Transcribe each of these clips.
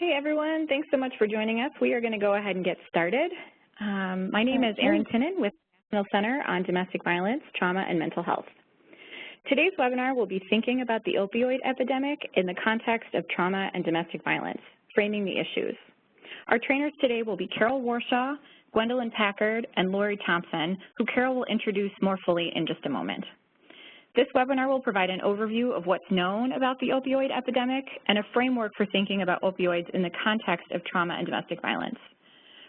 Hey everyone, thanks so much for joining us. We are going to go ahead and get started. My name is Erin Tinnen with the National Center on Domestic Violence, Trauma, and Mental Health. Today's webinar will be thinking about the opioid epidemic in the context of trauma and domestic violence, framing the issues. Our trainers today will be Carole Warshaw, Gwendolyn Packard, and Laurie Thompsen, who Carole will introduce more fully in just a moment. This webinar will provide an overview of what's known about the opioid epidemic and a framework for thinking about opioids in the context of trauma and domestic violence.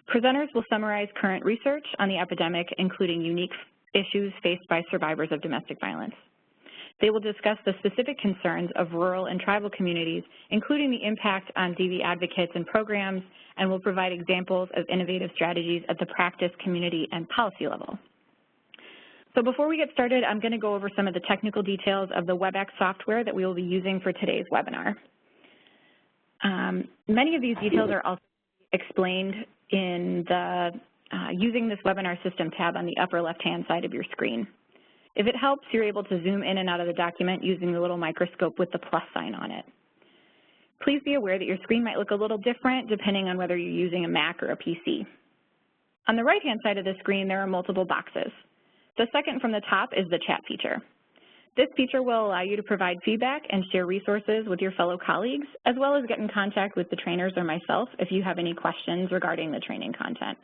Presenters will summarize current research on the epidemic, including unique issues faced by survivors of domestic violence. They will discuss the specific concerns of rural and tribal communities, including the impact on DV advocates and programs, and will provide examples of innovative strategies at the practice, community, and policy level. So before we get started, I'm going to go over some of the technical details of the WebEx software that we will be using for today's webinar. Many of these details are also explained in the Using this Webinar System tab on the upper left-hand side of your screen. If it helps, you're able to zoom in and out of the document using the little microscope with the plus sign on it. Please be aware that your screen might look a little different depending on whether you're using a Mac or a PC. On the right-hand side of the screen, there are multiple boxes. The second from the top is the chat feature. This feature will allow you to provide feedback and share resources with your fellow colleagues, as well as get in contact with the trainers or myself if you have any questions regarding the training content.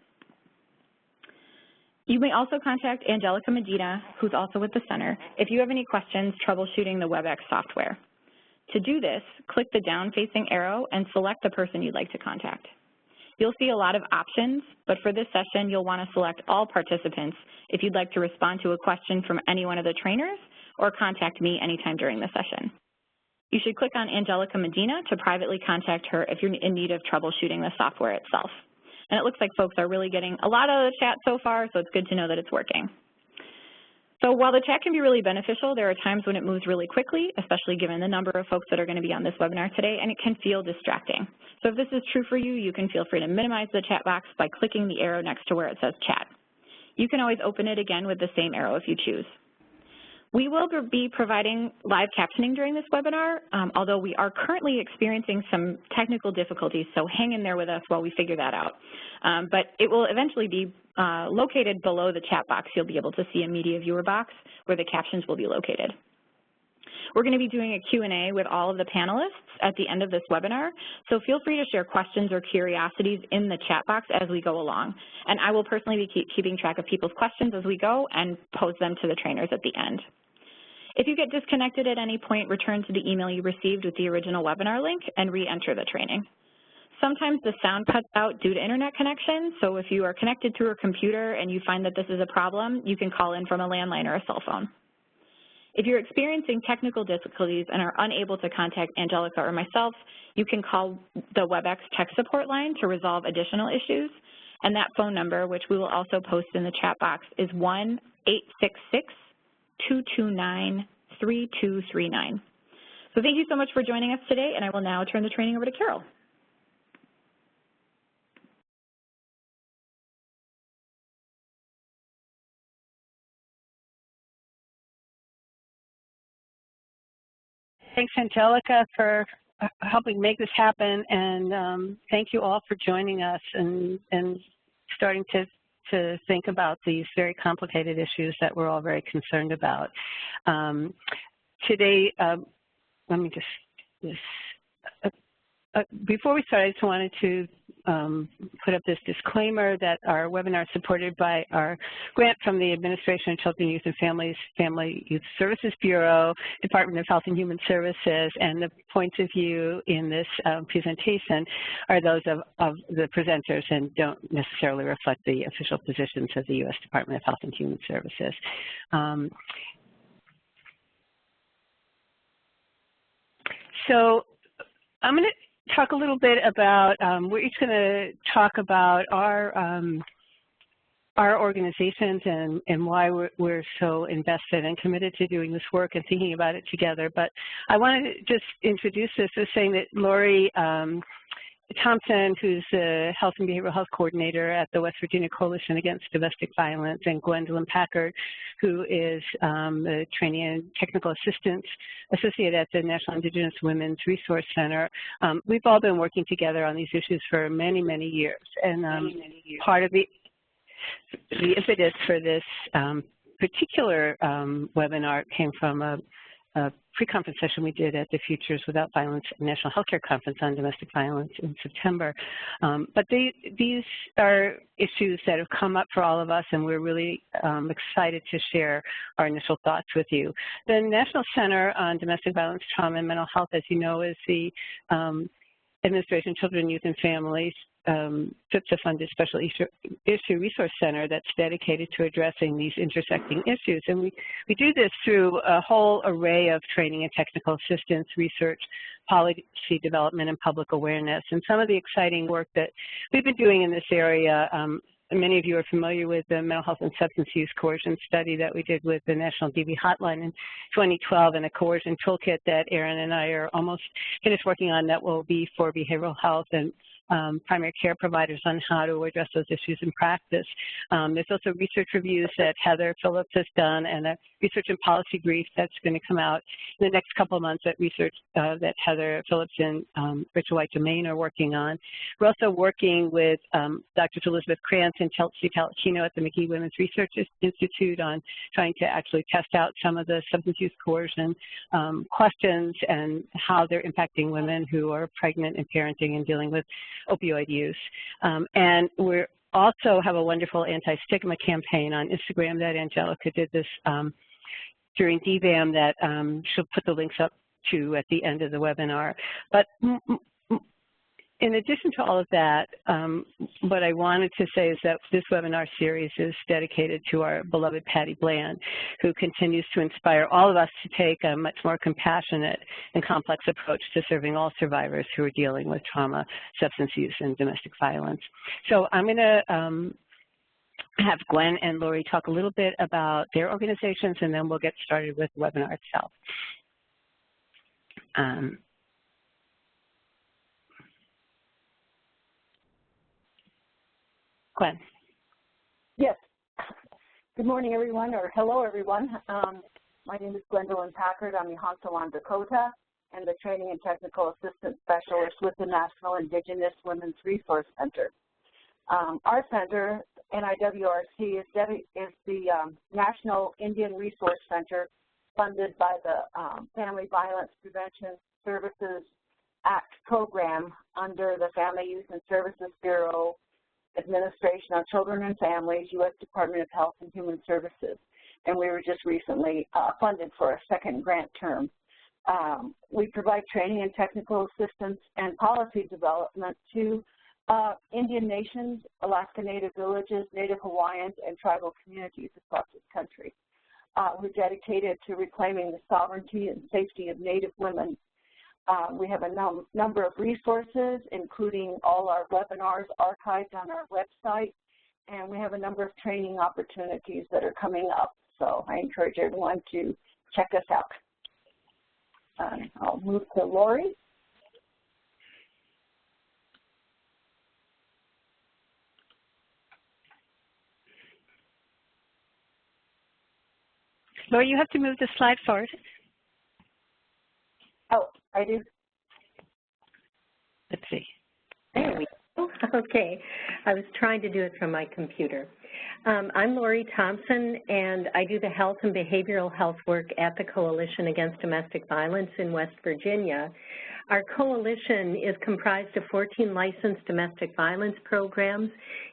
You may also contact Angelica Medina, who's also with the center, if you have any questions troubleshooting the WebEx software. To do this, click the down-facing arrow and select the person you'd like to contact. You'll see a lot of options, but for this session, you'll want to select all participants if you'd like to respond to a question from any one of the trainers or contact me anytime during the session. You should click on Angelica Medina to privately contact her if you're in need of troubleshooting the software itself. And it looks like folks are really getting a lot out of the chat so far, so it's good to know that it's working. So while the chat can be really beneficial, there are times when it moves really quickly, especially given the number of folks that are going to be on this webinar today, and it can feel distracting. So if this is true for you, you can feel free to minimize the chat box by clicking the arrow next to where it says chat. You can always open it again with the same arrow if you choose. We will be providing live captioning during this webinar, although we are currently experiencing some technical difficulties, so hang in there with us while we figure that out. But it will eventually be located below the chat box. You'll be able to see a media viewer box where the captions will be located. We're going to be doing a Q&A with all of the panelists at the end of this webinar, so feel free to share questions or curiosities in the chat box as we go along. And I will personally be keeping track of people's questions as we go and pose them to the trainers at the end. If you get disconnected at any point, return to the email you received with the original webinar link and re-enter the training. Sometimes the sound cuts out due to internet connection, so if you are connected through a computer and you find that this is a problem, you can call in from a landline or a cell phone. If you're experiencing technical difficulties and are unable to contact Angelica or myself, you can call the WebEx tech support line to resolve additional issues, and that phone number, which we will also post in the chat box, is 1-866-229-3239. So thank you so much for joining us today, and I will now turn the training over to Carole. Thanks, Angelica, for helping make this happen, and thank you all for joining us and starting to think about these very complicated issues that we're all very concerned about. Today, let me before we start, I just wanted to put up this disclaimer that our webinar is supported by our grant from the Administration of Children, Youth, and Families, Family Youth Services Bureau, Department of Health and Human Services, and the points of view in this presentation are those of the presenters and don't necessarily reflect the official positions of the U.S. Department of Health and Human Services. So I'm going to talk a little bit about, we're each going to talk about our organizations and why we're so invested and committed to doing this work and thinking about it together. But I want to just introduce this as saying that Laurie Thompsen, who's the Health and Behavioral Health Coordinator at the West Virginia Coalition Against Domestic Violence, and Gwendolyn Packard, who is the Training and Technical Assistance Associate at the National Indigenous Women's Resource Center. We've all been working together on these issues for many, many years. And part of the impetus for this particular webinar came from a pre-conference session we did at the Futures Without Violence National Healthcare Conference on Domestic Violence in September. But these are issues that have come up for all of us, and we're really excited to share our initial thoughts with you. The National Center on Domestic Violence, Trauma, and Mental Health, as you know, is the Administration of Children, Youth, and Families FIPSA-funded special issue resource center that's dedicated to addressing these intersecting issues. And we do this through a whole array of training and technical assistance, research, policy development, and public awareness. And some of the exciting work that we've been doing in this area, many of you are familiar with the mental health and substance use coercion study that we did with the National DV Hotline in 2012, and a coercion toolkit that Erin and I are almost finished working on that will be for behavioral health and primary care providers on how to address those issues in practice. There's also research reviews that Heather Phillips has done, and a research and policy brief that's going to come out in the next couple of months that research that Heather Phillips and Richard White Domain are working on. We're also working with Dr. Elizabeth Krantz and Chelsea Palacchino at the McGee Women's Research Institute on trying to actually test out some of the substance use coercion questions and how they're impacting women who are pregnant and parenting and dealing with opioid use. And we also have a wonderful anti-stigma campaign on Instagram that Angelica did this during DVAM that she'll put the links up to at the end of the webinar. But in addition to all of that, what I wanted to say is that this webinar series is dedicated to our beloved Patty Bland, who continues to inspire all of us to take a much more compassionate and complex approach to serving all survivors who are dealing with trauma, substance use, and domestic violence. So I'm going to have Gwen and Laurie talk a little bit about their organizations, and then we'll get started with the webinar itself. Gwen. Yes. Good morning, everyone, or hello, everyone. My name is Gwendolyn Packard. I'm Yehansawan, Dakota, and the Training and Technical Assistance Specialist with the National Indigenous Women's Resource Center. Our center, NIWRC, is the National Indian Resource Center funded by the Family Violence Prevention Services Act program under the Family Youth and Services Bureau, Administration on Children and Families, U.S. Department of Health and Human Services. And we were just recently funded for a second grant term. We provide training and technical assistance and policy development to Indian nations, Alaska Native villages, Native Hawaiians, and tribal communities across this country. We're dedicated to reclaiming the sovereignty and safety of Native women. We have a number of resources, including all our webinars archived on our website, and we have a number of training opportunities that are coming up. So I encourage everyone to check us out. I'll move to Laurie. Laurie, you have to move the slide forward. Oh, I do. Let's see. There we go. Okay. I was trying to do it from my computer. I'm Laurie Thompsen, and I do the health and behavioral health work at the Coalition Against Domestic Violence in West Virginia. Our coalition is comprised of 14 licensed domestic violence programs.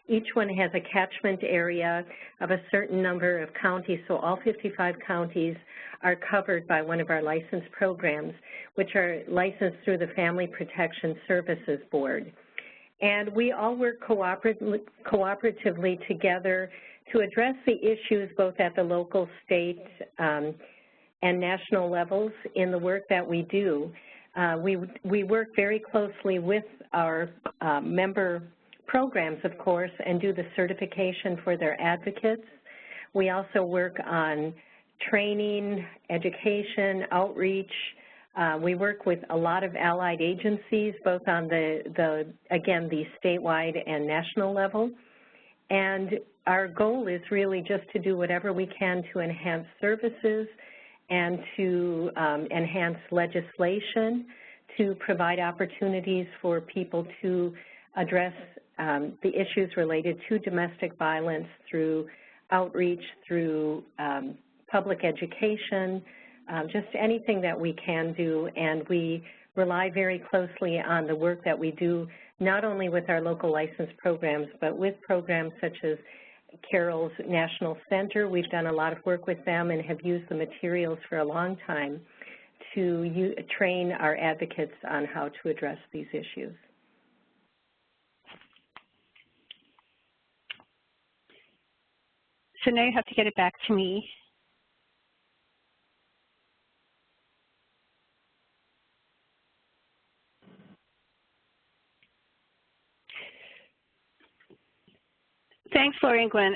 Each one has a catchment area of a certain number of counties, so all 55 counties are covered by one of our licensed programs, which are licensed through the Family Protection Services Board. And we all work cooperatively together to address the issues both at the local, state, and national levels in the work that we do. We work very closely with our member programs, of course, and do the certification for their advocates. We also work on training, education, outreach, We work with a lot of allied agencies, both on the statewide and national level. And our goal is really just to do whatever we can to enhance services and to enhance legislation, to provide opportunities for people to address the issues related to domestic violence through outreach, through public education, just anything that we can do. And we rely very closely on the work that we do, not only with our local licensed programs, but with programs such as Carole's National Center. We've done a lot of work with them and have used the materials for a long time to train our advocates on how to address these issues. So now you have to get it back to me. Thanks, Laurie and Gwen.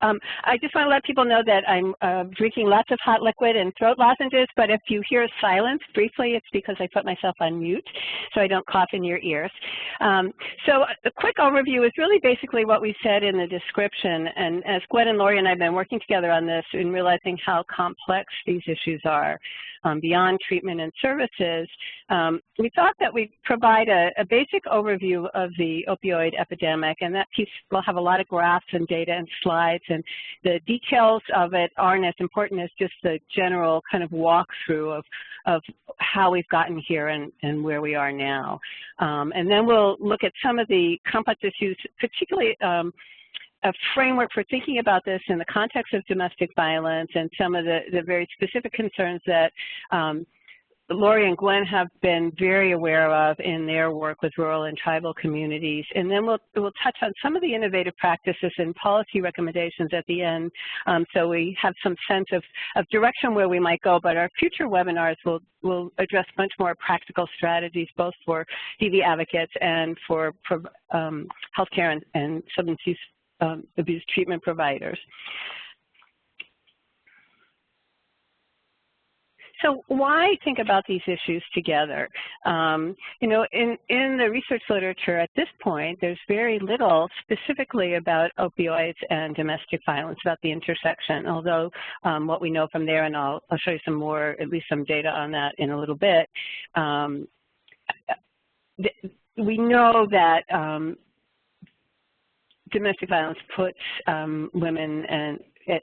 I just want to let people know that I'm drinking lots of hot liquid and throat lozenges, but if you hear silence briefly, it's because I put myself on mute so I don't cough in your ears. So a quick overview is really basically what we said in the description, and as Gwen and Laurie and I have been working together on this and realizing how complex these issues are beyond treatment and services, we thought that we'd provide a basic overview of the opioid epidemic, and that piece will have a lot of graphs and data and slides, and the details of it aren't as important as just the general kind of walkthrough of how we've gotten here and where we are now. And then we'll look at some of the complex issues, particularly a framework for thinking about this in the context of domestic violence and some of the very specific concerns that Laurie and Gwen have been very aware of in their work with rural and tribal communities. And then we'll touch on some of the innovative practices and policy recommendations at the end, so we have some sense of direction where we might go. But our future webinars will address much more practical strategies, both for DV advocates and for healthcare and substance use abuse treatment providers. So why think about these issues together? You know, in the research literature at this point, there's very little specifically about opioids and domestic violence, about the intersection, although what we know from there, and I'll show you some more, at least some data on that in a little bit, we know that domestic violence puts women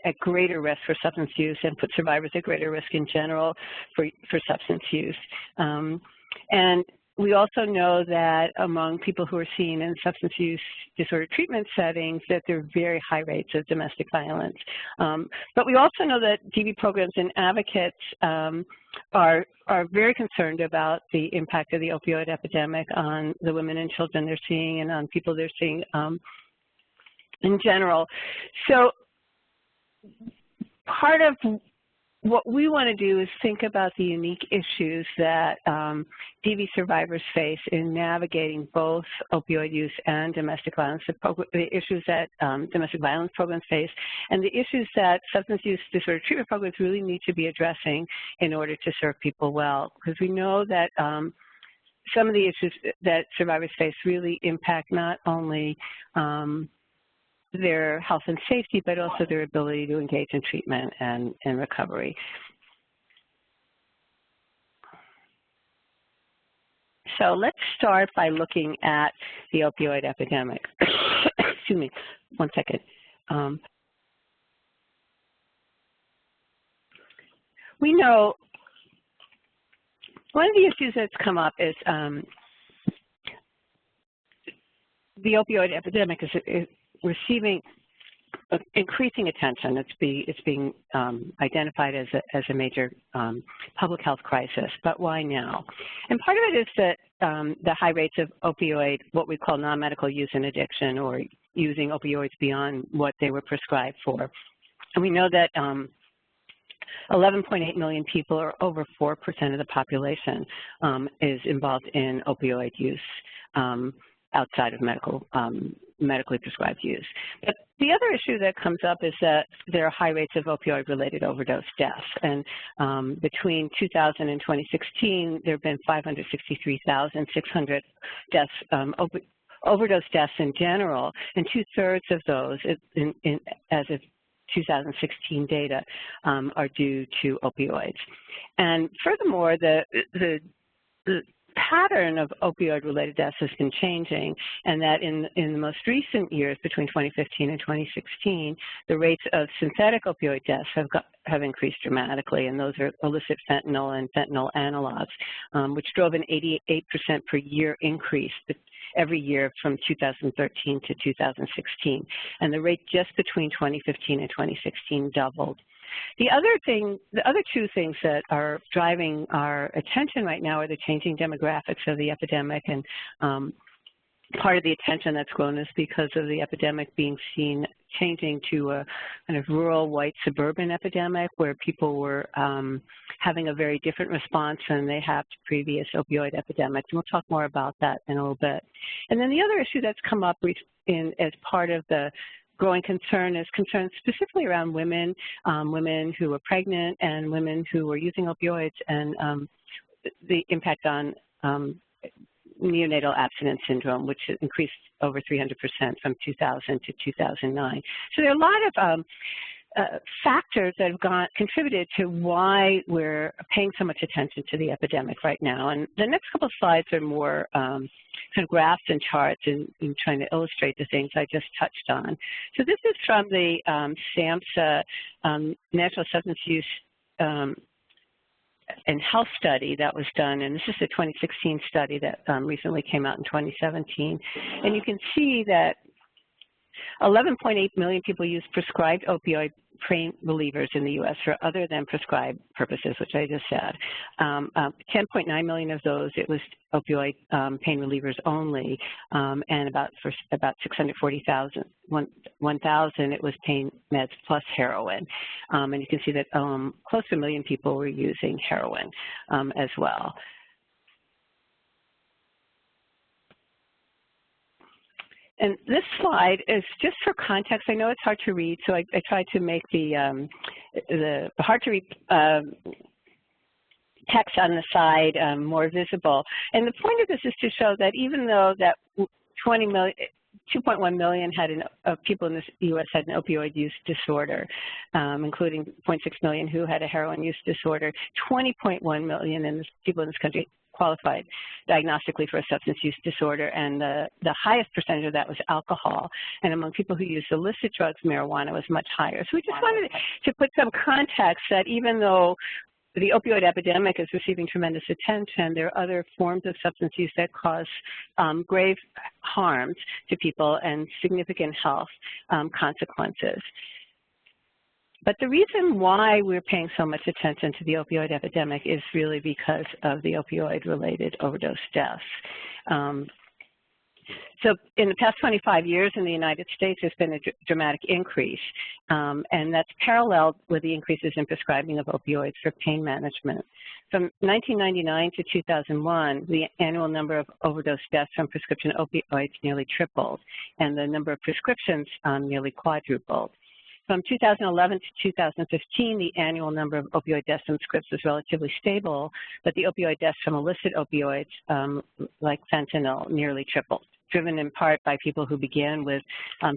at greater risk for substance use and puts survivors at greater risk in general for substance use. And we also know that among people who are seen in substance use disorder treatment settings that there are very high rates of domestic violence. But we also know that DV programs and advocates are very concerned about the impact of the opioid epidemic on the women and children they're seeing and on people they're seeing in general. So part of what we want to do is think about the unique issues that DV survivors face in navigating both opioid use and domestic violence, the issues that domestic violence programs face, and the issues that substance use disorder treatment programs really need to be addressing in order to serve people well. Because we know that some of the issues that survivors face really impact not only their health and safety, but also their ability to engage in treatment and recovery. So let's start by looking at the opioid epidemic. Excuse me, one second. We know one of the issues that's come up is the opioid epidemic is receiving increasing attention. It's being identified as a major public health crisis. But why now? And part of it is that the high rates of opioid, what we call non-medical use and addiction, or using opioids beyond what they were prescribed for. And we know that 11.8 million people, or over 4% of the population, is involved in opioid use. outside of medically prescribed use. But the other issue that comes up is that there are high rates of opioid-related overdose deaths. And between 2000 and 2016, there have been 563,600 deaths, overdose deaths in general, and 2/3 of those, as of 2016 data, are due to opioids. And furthermore, the pattern of opioid-related deaths has been changing, and that in the most recent years, between 2015 and 2016, the rates of synthetic opioid deaths have increased dramatically, and those are illicit fentanyl and fentanyl analogs, which drove an 88% per year increase every year from 2013 to 2016. And the rate just between 2015 and 2016 doubled. The other two things that are driving our attention right now are the changing demographics of the epidemic, and part of the attention that's grown is because of the epidemic being seen changing to a kind of rural white suburban epidemic where people were having a very different response than they have to previous opioid epidemics. And we'll talk more about that in a little bit. And then the other issue that's come up as part of the growing concern is concern specifically around women, women who are pregnant and women who are using opioids, and the impact on neonatal abstinence syndrome, which increased over 300% from 2000 to 2009. So there are a lot of factors that have contributed to why we're paying so much attention to the epidemic right now. And the next couple of slides are more kind of graphs and charts in trying to illustrate the things I just touched on. So this is from the SAMHSA National Substance Use and Health Study that was done, and this is a 2016 study that recently came out in 2017. And you can see that 11.8 million people use prescribed opioid pain relievers in the U.S. for other than prescribed purposes, which I just said. 10.9 million of those, it was opioid pain relievers only, and about 640,000, 1,000, it was pain meds plus heroin. And you can see that close to 1 million people were using heroin as well. And this slide is just for context. I know it's hard to read, so I tried to make the hard-to-read text on the side more visible. And the point of this is to show that even though that 2.1 million people in the U.S. had an opioid use disorder, including 0.6 million who had a heroin use disorder, 20.1 million people in this country qualified diagnostically for a substance use disorder, and the highest percentage of that was alcohol. And among people who use illicit drugs, marijuana was much higher. So we just wanted to put some context that even though the opioid epidemic is receiving tremendous attention, there are other forms of substance use that cause grave harms to people and significant health consequences. But the reason why we're paying so much attention to the opioid epidemic is really because of the opioid-related overdose deaths. So in the past 25 years in the United States, there's been a dramatic increase, and that's paralleled with the increases in prescribing of opioids for pain management. From 1999 to 2001, the annual number of overdose deaths from prescription opioids nearly tripled, and the number of prescriptions nearly quadrupled. From 2011 to 2015, the annual number of opioid deaths from scripts was relatively stable, but the opioid deaths from illicit opioids, like fentanyl, nearly tripled, driven in part by people who began with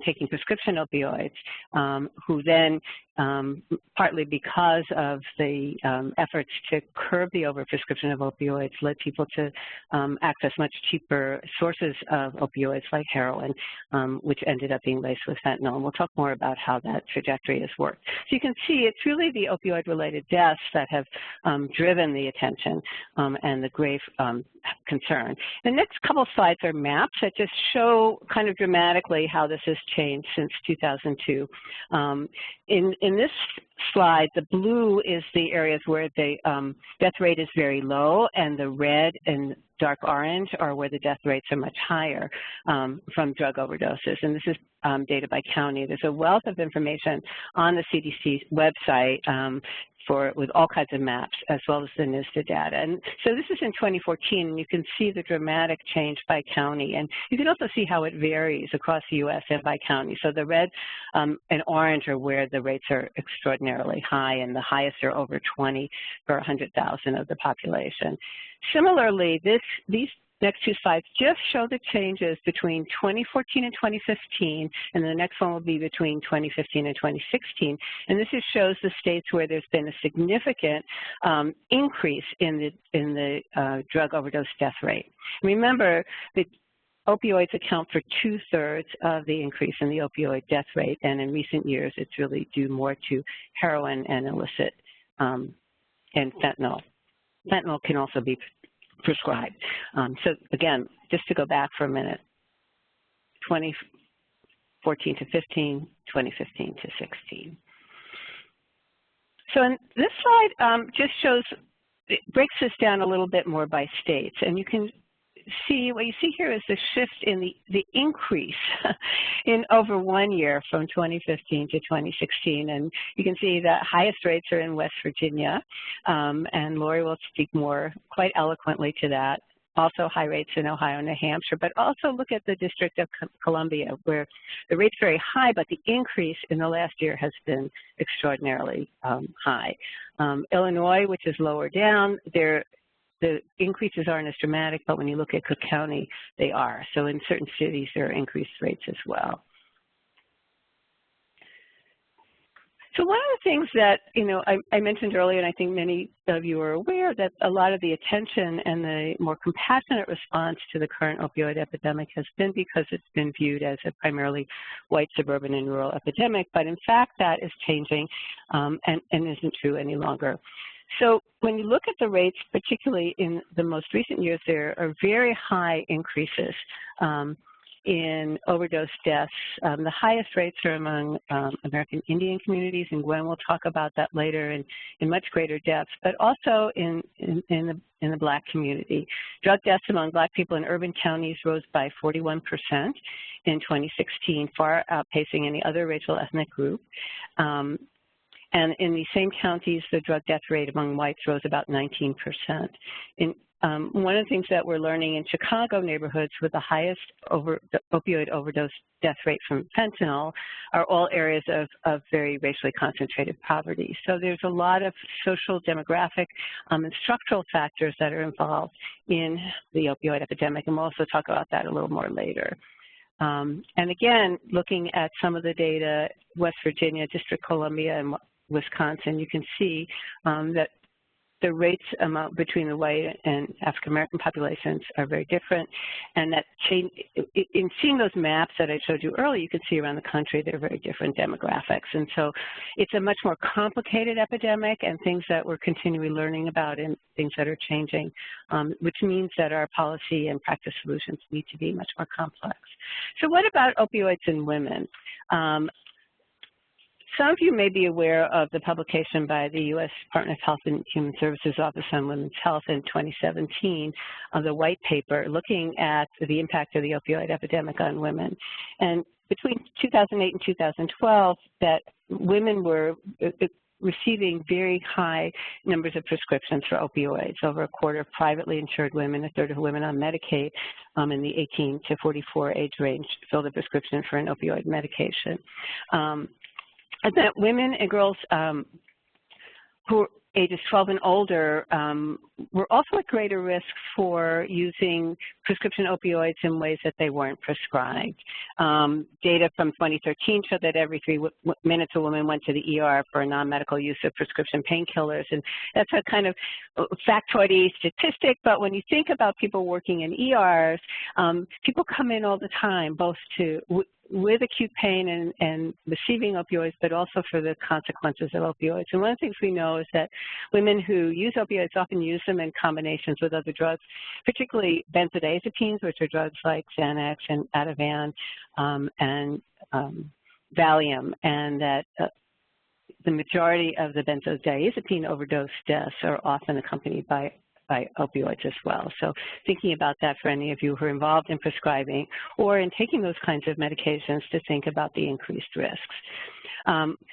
taking prescription opioids, who then, partly because of the efforts to curb the overprescription of opioids, led people to access much cheaper sources of opioids like heroin, which ended up being laced with fentanyl. And we'll talk more about how that trajectory has worked. So you can see it's really the opioid-related deaths that have driven the attention and the grave concern. The next couple of slides are maps that just show kind of dramatically how this has changed since 2002. In this slide, the blue is the areas where the death rate is very low, and the red and dark orange are where the death rates are much higher from drug overdoses. And this is data by county. There's a wealth of information on the CDC website with all kinds of maps, as well as the NISDA data. And so this is in 2014, and you can see the dramatic change by county. And you can also see how it varies across the U.S. and by county. So the red and orange are where the rates are extraordinarily high, and the highest are over 20 per 100,000 of the population. Similarly, these next two slides just show the changes between 2014 and 2015, and the next one will be between 2015 and 2016. And this just shows the states where there's been a significant increase in the drug overdose death rate. Remember that opioids account for 2/3 of the increase in the opioid death rate, and in recent years it's really due more to heroin and illicit and fentanyl. Fentanyl can also be prescribed. So again, just to go back for a minute, 2014 to 15, 2015 to 16. So in this slide just shows, it breaks this down a little bit more by states, and you can see, what you see here is the shift in the increase in over 1 year from 2015 to 2016. And you can see the highest rates are in West Virginia, and Laurie will speak more quite eloquently to that. Also high rates in Ohio and New Hampshire, but also look at the District of Columbia, where the rate's very high, but the increase in the last year has been extraordinarily high. Illinois, which is lower down, the increases aren't as dramatic, but when you look at Cook County, they are. So in certain cities, there are increased rates as well. So one of the things that, I mentioned earlier, and I think many of you are aware, that a lot of the attention and the more compassionate response to the current opioid epidemic has been because it's been viewed as a primarily white, suburban, and rural epidemic. But in fact, that is changing and isn't true any longer. So when you look at the rates, particularly in the most recent years, there are very high increases in overdose deaths. The highest rates are among American Indian communities, and Gwen will talk about that later in much greater depth, but also in the Black community. Drug deaths among Black people in urban counties rose by 41% in 2016, far outpacing any other racial ethnic group. And in the same counties, the drug death rate among whites rose about 19%. One of the things that we're learning in Chicago neighborhoods with the highest opioid overdose death rate from fentanyl are all areas of very racially concentrated poverty. So there's a lot of social, demographic, and structural factors that are involved in the opioid epidemic, and we'll also talk about that a little more later. And again, looking at some of the data, West Virginia, District of Columbia, and Wisconsin, you can see that the rates between the white and African-American populations are very different, and that change, in seeing those maps that I showed you earlier, you can see around the country they're very different demographics. And so it's a much more complicated epidemic, and things that we're continually learning about and things that are changing, which means that our policy and practice solutions need to be much more complex. So what about opioids in women? Some of you may be aware of the publication by the U.S. Department of Health and Human Services Office on Women's Health in 2017 of the white paper looking at the impact of the opioid epidemic on women. And between 2008 and 2012, that women were receiving very high numbers of prescriptions for opioids. Over a quarter of privately insured women, a third of women on Medicaid in the 18 to 44 age range filled a prescription for an opioid medication. And that women and girls who are ages 12 and older were also at greater risk for using prescription opioids in ways that they weren't prescribed. Data from 2013 showed that every 3 minutes a woman went to the ER for a non-medical use of prescription painkillers, and that's a kind of factoid-y statistic, but when you think about people working in ERs, people come in all the time, both with acute pain and receiving opioids, but also for the consequences of opioids. And one of the things we know is that women who use opioids often use them in combinations with other drugs, particularly benzodiazepines, which are drugs like Xanax and Ativan and Valium, and that the majority of the benzodiazepine overdose deaths are often accompanied by by opioids as well. So thinking about that for any of you who are involved in prescribing or in taking those kinds of medications to think about the increased risks.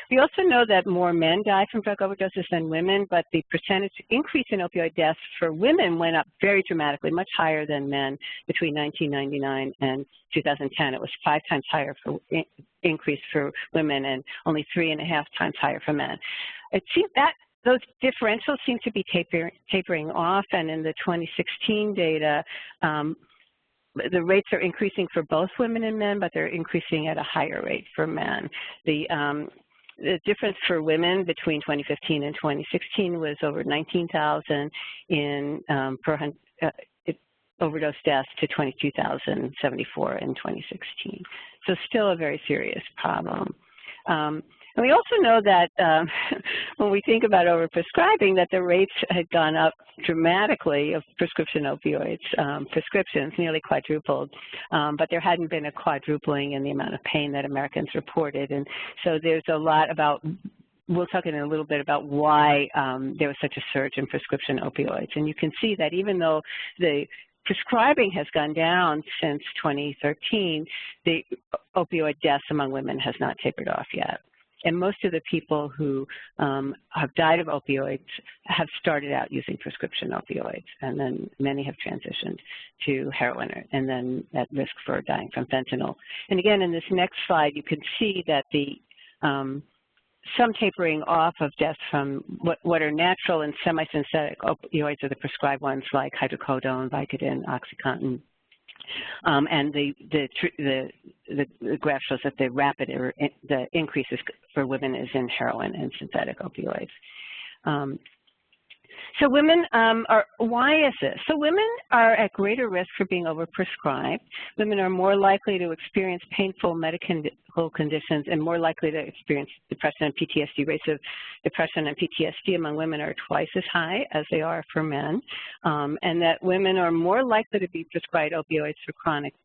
We also know that more men die from drug overdoses than women, but the percentage increase in opioid deaths for women went up very dramatically, much higher than men between 1999 and 2010. It was 5 times higher for increase for women and only 3.5 times higher for men. It seems that those differentials seem to be tapering off, and in the 2016 data, the rates are increasing for both women and men, but they're increasing at a higher rate for men. The difference for women between 2015 and 2016 was over 19,000 in overdose deaths to 22,074 in 2016. So still a very serious problem. And we also know that when we think about overprescribing, that the rates had gone up dramatically of prescription opioids, prescriptions nearly quadrupled, but there hadn't been a quadrupling in the amount of pain that Americans reported. And so there's a lot about, we'll talk in a little bit about why there was such a surge in prescription opioids. And you can see that even though the prescribing has gone down since 2013, the opioid deaths among women has not tapered off yet. And most of the people who have died of opioids have started out using prescription opioids, and then many have transitioned to heroin and then at risk for dying from fentanyl. And again, in this next slide, you can see that the some tapering off of deaths from what are natural and semi-synthetic opioids are the prescribed ones like hydrocodone, Vicodin, OxyContin. And the graph shows that the rapid the increases for women is in heroin and synthetic opioids. So women why is this? So women are at greater risk for being overprescribed. Women are more likely to experience painful medical conditions and more likely to experience depression and PTSD. Rates of depression and PTSD among women are twice as high as they are for men, and that women are more likely to be prescribed opioids for chronic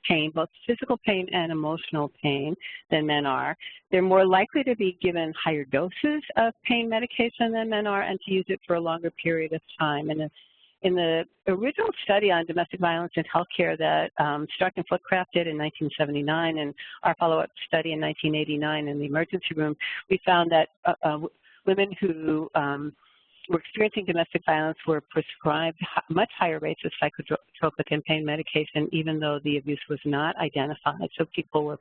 pain, both physical pain and emotional pain, than men are. They're more likely to be given higher doses of pain medication than men are and to use it for a longer period of time. And in the original study on domestic violence in healthcare that Stark and Flitcraft did in 1979 and our follow-up study in 1989 in the emergency room, we found that women who were experiencing domestic violence were prescribed much higher rates of psychotropic and pain medication, even though the abuse was not identified. So people were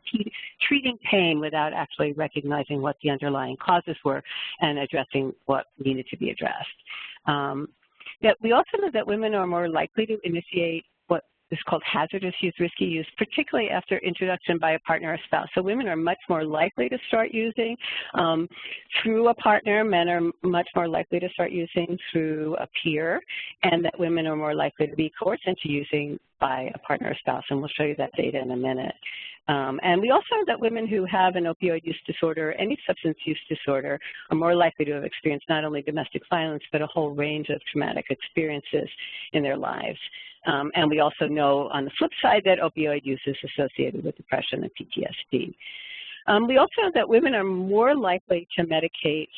treating pain without actually recognizing what the underlying causes were and addressing what needed to be addressed. That we also know that women are more likely to initiate what is called hazardous use, risky use, particularly after introduction by a partner or spouse. So women are much more likely to start using through a partner. Men are much more likely to start using through a peer, and that women are more likely to be coerced into using by a partner or spouse, and we'll show you that data in a minute. And we also know that women who have an opioid use disorder, any substance use disorder, are more likely to have experienced not only domestic violence, but a whole range of traumatic experiences in their lives. And we also know on the flip side that opioid use is associated with depression and PTSD. We also know that women are more likely to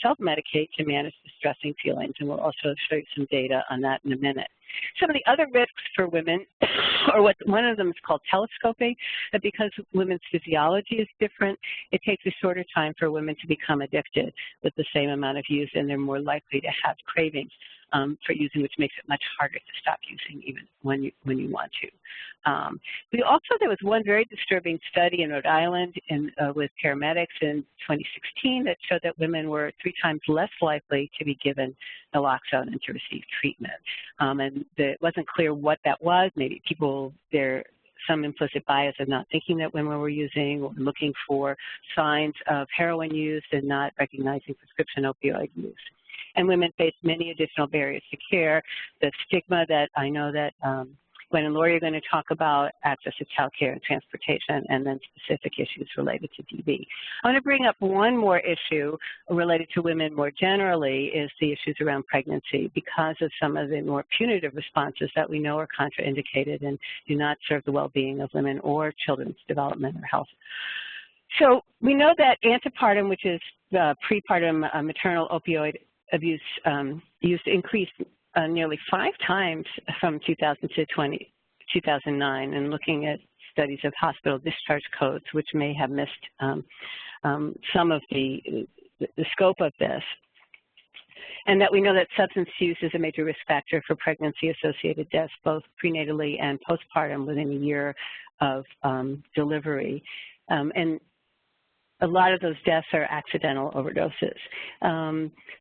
self-medicate to manage distressing feelings, and we'll also show you some data on that in a minute. Some of the other risks for women, or one of them is called telescoping, that because women's physiology is different, it takes a shorter time for women to become addicted with the same amount of use, and they're more likely to have cravings for using, which makes it much harder to stop using even when you want to. There was one very disturbing study in Rhode Island with paramedics in 2016 that showed that women were 3 times less likely to be given naloxone and to receive treatment. And it wasn't clear what that was. Maybe there's some implicit bias of not thinking that women were using or looking for signs of heroin use and not recognizing prescription opioid use. And women face many additional barriers to care. The stigma that I know that Gwen and Laurie are going to talk about, access to child care and transportation, and then specific issues related to DV. I want to bring up one more issue related to women more generally, is the issues around pregnancy, because of some of the more punitive responses that we know are contraindicated and do not serve the well-being of women or children's development or health. So we know that antepartum, which is prepartum maternal opioid abuse use increased nearly 5 times from 2000 to 2009, and looking at studies of hospital discharge codes, which may have missed some of the scope of this. And that we know that substance use is a major risk factor for pregnancy-associated deaths, both prenatally and postpartum within a year of delivery. And a lot of those deaths are accidental overdoses.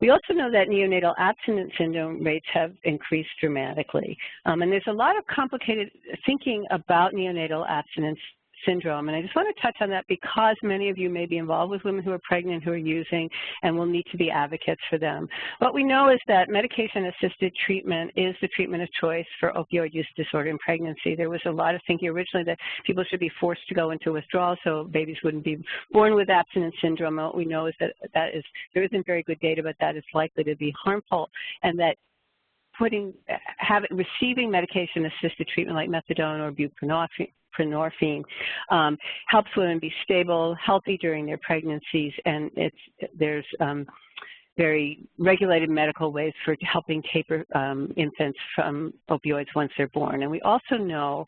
We also know that neonatal abstinence syndrome rates have increased dramatically. And there's a lot of complicated thinking about neonatal abstinence syndrome, and I just want to touch on that because many of you may be involved with women who are pregnant, who are using, and will need to be advocates for them. What we know is that medication-assisted treatment is the treatment of choice for opioid use disorder in pregnancy. There was a lot of thinking originally that people should be forced to go into withdrawal so babies wouldn't be born with abstinence syndrome. What we know is that there isn't very good data, but that is likely to be harmful, and that receiving medication-assisted treatment like methadone or buprenorphine helps women be stable, healthy during their pregnancies, and there's very regulated medical ways for helping taper infants from opioids once they're born. And we also know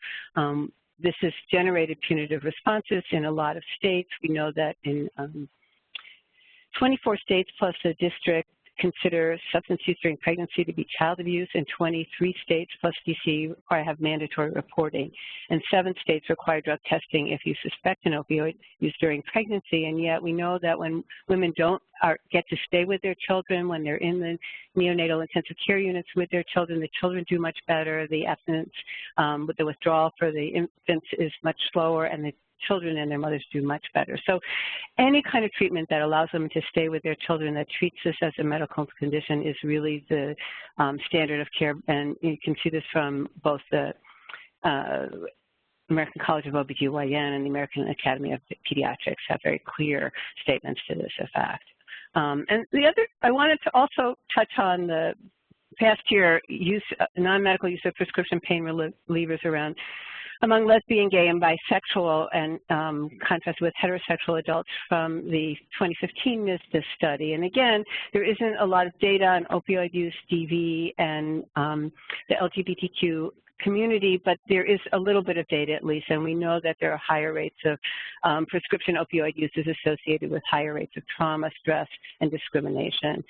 this has generated punitive responses in a lot of states. We know that in 24 states plus a district consider substance use during pregnancy to be child abuse, and 23 states plus DC have mandatory reporting, and 7 states require drug testing if you suspect an opioid use during pregnancy. And yet we know that when women get to stay with their children, when they're in the neonatal intensive care units with their children, the children do much better. The abstinence with the withdrawal for the infants is much slower, and the children and their mothers do much better. So any kind of treatment that allows them to stay with their children, that treats this as a medical condition, is really the standard of care. And you can see this from both the American College of OBGYN and the American Academy of Pediatrics have very clear statements to this effect. And the other, I wanted to also touch on the past year non-medical use of prescription pain relievers among lesbian, gay, and bisexual, and contrast with heterosexual adults from the 2015 NISDA study. And again, there isn't a lot of data on opioid use, DV, and the LGBTQ community, but there is a little bit of data at least, and we know that there are higher rates of prescription opioid use is associated with higher rates of trauma, stress, and discrimination,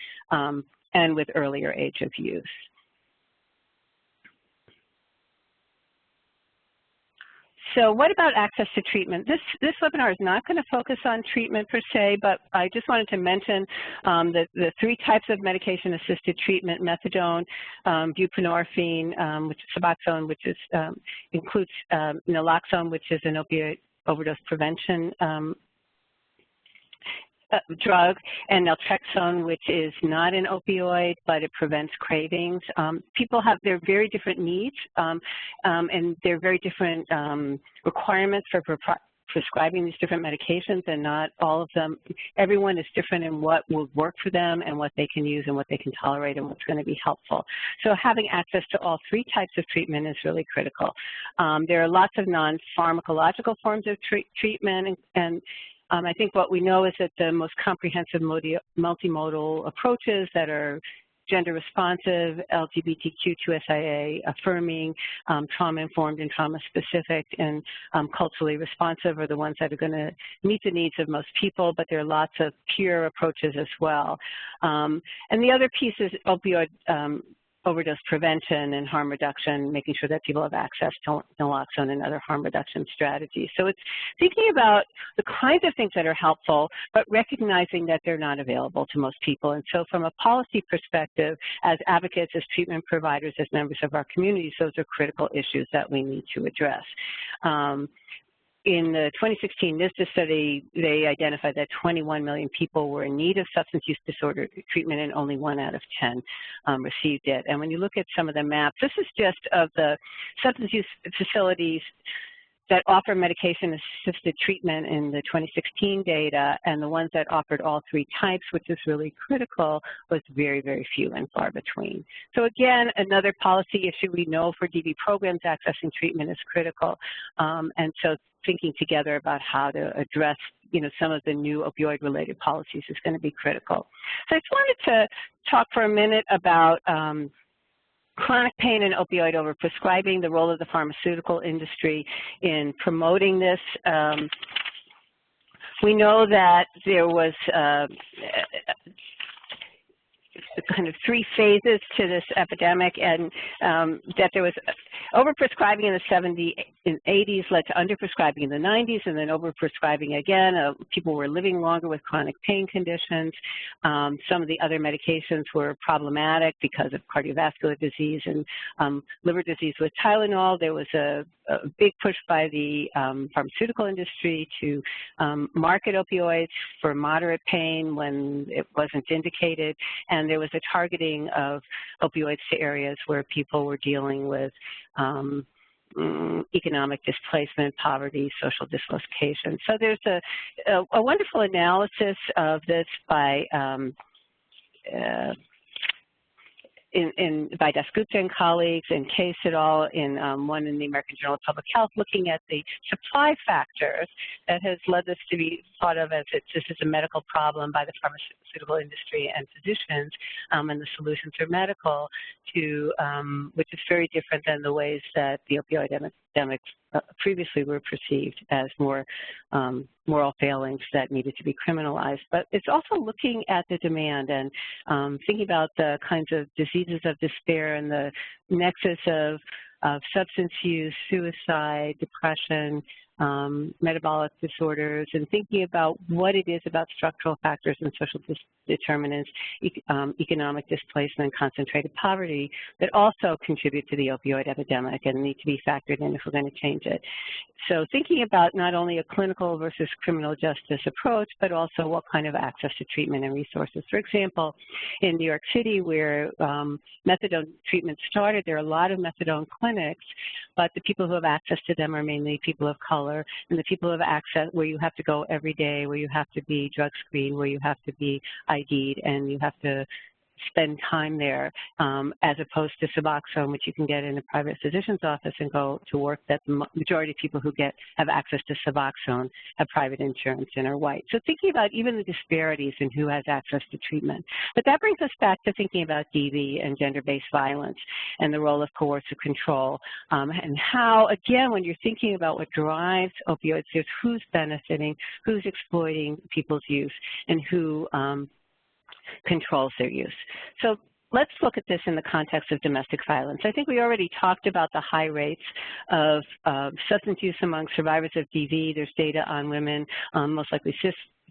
and with earlier age of use. So what about access to treatment? This webinar is not going to focus on treatment per se, but I just wanted to mention the 3 types of medication-assisted treatment: methadone, buprenorphine, which is Suboxone, which includes naloxone, which is an opioid overdose prevention drug, and naltrexone, which is not an opioid, but it prevents cravings. People have their very different needs, and their very different requirements for prescribing these different medications, and not all of them, everyone is different in what will work for them and what they can use and what they can tolerate and what's going to be helpful. So having access to all 3 types of treatment is really critical. There are lots of non-pharmacological forms of treatment, and I think what we know is that the most comprehensive multimodal approaches that are gender responsive, LGBTQ2SIA affirming, trauma-informed and trauma-specific, and culturally responsive are the ones that are going to meet the needs of most people, but there are lots of peer approaches as well. And the other piece is opioid overdose prevention and harm reduction, making sure that people have access to naloxone and other harm reduction strategies. So it's thinking about the kinds of things that are helpful, but recognizing that they're not available to most people. And so from a policy perspective, as advocates, as treatment providers, as members of our communities, those are critical issues that we need to address. In the 2016 NISDA study, they identified that 21 million people were in need of substance use disorder treatment, and only 1 out of 10 received it. And when you look at some of the maps, this is just of the substance use facilities that offer medication-assisted treatment in the 2016 data, and the ones that offered all 3 types, which is really critical, was very, very few and far between. So again, another policy issue. We know for DV programs, accessing treatment is critical, and so thinking together about how to address, some of the new opioid-related policies is going to be critical. So I just wanted to talk for a minute about chronic pain and opioid overprescribing, the role of the pharmaceutical industry in promoting this. We know that there was kind of 3 phases to this epidemic, and that there was overprescribing in the 70s and 80s led to underprescribing in the 90s, and then overprescribing again. People were living longer with chronic pain conditions. Some of the other medications were problematic because of cardiovascular disease and liver disease with Tylenol. There was a big push by the pharmaceutical industry to market opioids for moderate pain when it wasn't indicated, and there was a targeting of opioids to areas where people were dealing with economic displacement, poverty, social dislocation. So there's a wonderful analysis of this by by Dasgupta and colleagues and Case et al. In one in the American Journal of Public Health, looking at the supply factors that has led this to be thought of as this is a medical problem by the pharmaceutical industry and physicians, and the solutions are medical, to which is very different than the ways that the opioid epidemic previously were perceived as more moral failings that needed to be criminalized. But it's also looking at the demand and thinking about the kinds of diseases of despair and the nexus of substance use, suicide, depression, metabolic disorders, and thinking about what it is about structural factors and social determinants, economic displacement, concentrated poverty, that also contribute to the opioid epidemic and need to be factored in if we're going to change it. So thinking about not only a clinical versus criminal justice approach, but also what kind of access to treatment and resources. For example, in New York City, where methadone treatment started, there are a lot of methadone clinics, but the people who have access to them are mainly people of color, and the people who have access where you have to go every day, where you have to be drug screened, where you have to be ID'd, and you have to spend time there, as opposed to Suboxone, which you can get in a private physician's office and go to work, that the majority of people who have access to Suboxone have private insurance and are white. So thinking about even the disparities in who has access to treatment. But that brings us back to thinking about DV and gender-based violence and the role of coercive control, and how, again, when you're thinking about what drives opioids, there's who's benefiting, who's exploiting people's use, and who controls their use. So let's look at this in the context of domestic violence. I think we already talked about the high rates of substance use among survivors of DV. There's data on women, most likely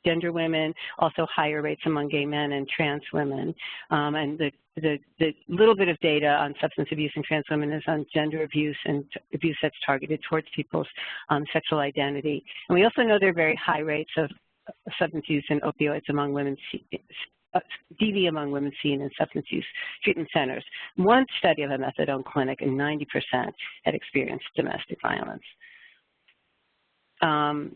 cisgender women, also higher rates among gay men and trans women. And the little bit of data on substance abuse in trans women is on gender abuse and abuse that's targeted towards people's sexual identity. And we also know there are very high rates of substance use and opioids among women, DV among women seen in substance use treatment centers. One study of a methadone clinic, and 90% had experienced domestic violence. And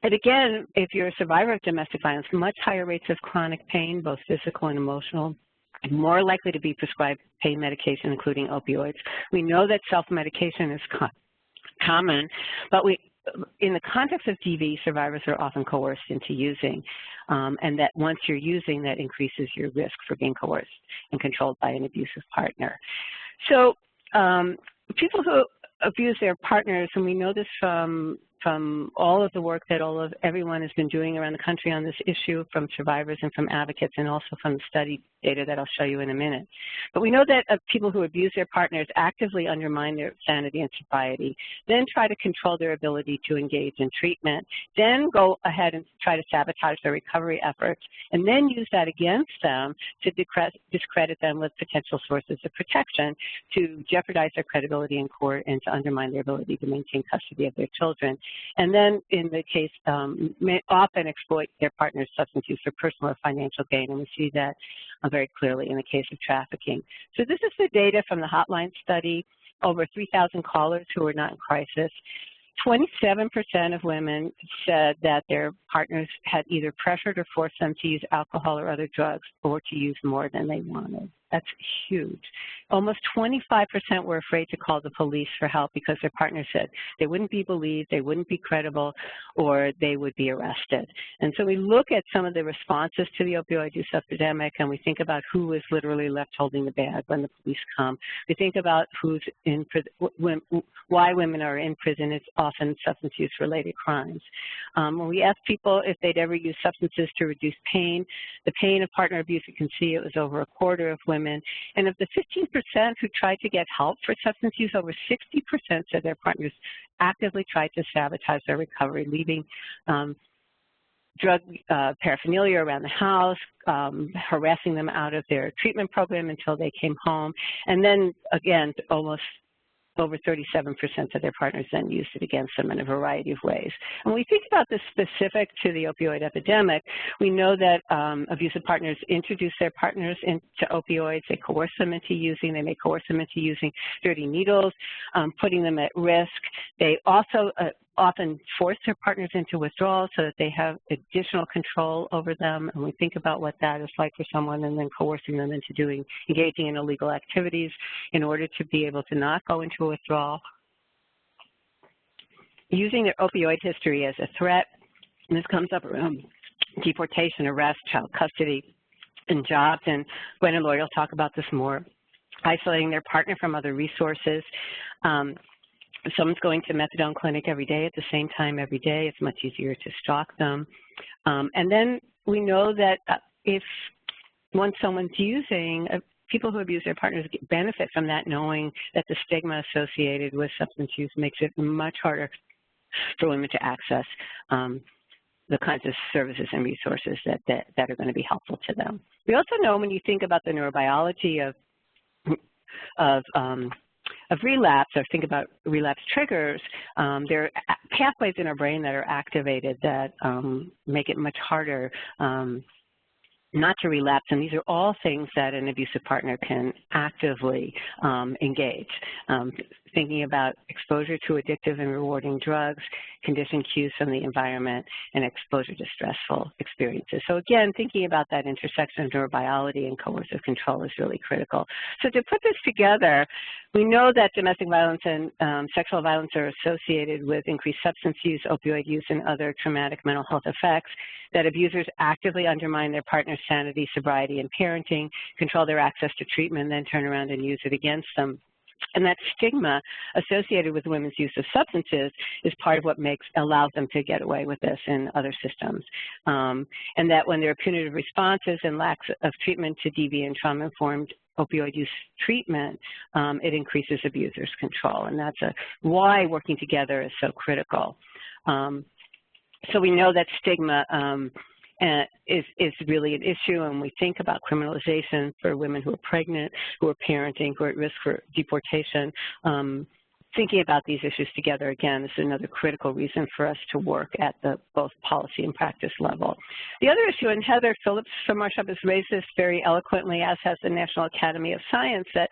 again, if you're a survivor of domestic violence, much higher rates of chronic pain, both physical and emotional, more likely to be prescribed pain medication, including opioids. We know that self-medication is common, but in the context of DV, survivors are often coerced into using, and that once you're using, that increases your risk for being coerced and controlled by an abusive partner. So people who abuse their partners, and we know this from all of the work that everyone has been doing around the country on this issue, from survivors and from advocates, and also from the study data that I'll show you in a minute. But we know that people who abuse their partners actively undermine their sanity and sobriety, then try to control their ability to engage in treatment, then go ahead and try to sabotage their recovery efforts, and then use that against them to discredit them with potential sources of protection, to jeopardize their credibility in court, and to undermine their ability to maintain custody of their children. And then, in the case, may often exploit their partner's substance use for personal or financial gain, and we see that very clearly in the case of trafficking. So this is the data from the Hotline study, over 3,000 callers who were not in crisis. 27% of women said that their partners had either pressured or forced them to use alcohol or other drugs, or to use more than they wanted. That's huge. Almost 25% were afraid to call the police for help because their partner said they wouldn't be believed, they wouldn't be credible, or they would be arrested. And so we look at some of the responses to the opioid use epidemic, and we think about who is literally left holding the bag when the police come. We think about who's in prison, why women are in prison. It's often substance use-related crimes. When we ask people if they'd ever use substances to reduce pain, the pain of partner abuse, you can see it was over a quarter of women. And of the 15% who tried to get help for substance use, over 60% said their partners actively tried to sabotage their recovery, leaving drug paraphernalia around the house, harassing them out of their treatment program until they came home. And then, again, almost over 37% of their partners then used it against them in a variety of ways. When we think about this specific to the opioid epidemic, we know that abusive partners introduce their partners into opioids. They coerce them into using. They may coerce them into using dirty needles, putting them at risk. They also often force their partners into withdrawal so that they have additional control over them. And we think about what that is like for someone, and then coercing them into engaging in illegal activities in order to be able to not go into a withdrawal. Using their opioid history as a threat, and this comes up around deportation, arrest, child custody, and jobs. And Gwen and Laurie will talk about this more. Isolating their partner from other resources. If someone's going to a methadone clinic every day at the same time every day, it's much easier to stalk them. And then we know that once someone's using, people who abuse their partners benefit from that, knowing that the stigma associated with substance use makes it much harder for women to access the kinds of services and resources that are going to be helpful to them. We also know, when you think about the neurobiology of relapse, or think about relapse triggers, there are pathways in our brain that are activated that make it much harder not to relapse, and these are all things that an abusive partner can actively engage. Thinking about exposure to addictive and rewarding drugs, conditioned cues from the environment, and exposure to stressful experiences. So again, thinking about that intersection of neurobiology and coercive control is really critical. So to put this together, we know that domestic violence and sexual violence are associated with increased substance use, opioid use, and other traumatic mental health effects, that abusers actively undermine their partner's sanity, sobriety, and parenting, control their access to treatment, and then turn around and use it against them. And that stigma associated with women's use of substances is part of what allows them to get away with this in other systems. And that when there are punitive responses and lacks of treatment to DV and trauma-informed opioid use treatment, it increases abusers' control. And that's why working together is so critical. So we know that stigma is really an issue, and we think about criminalization for women who are pregnant, who are parenting, who are at risk for deportation. Thinking about these issues together, again, is another critical reason for us to work at the both policy and practice level. The other issue, and Heather Phillips from Warshaw has raised this very eloquently, as has the National Academy of Science, that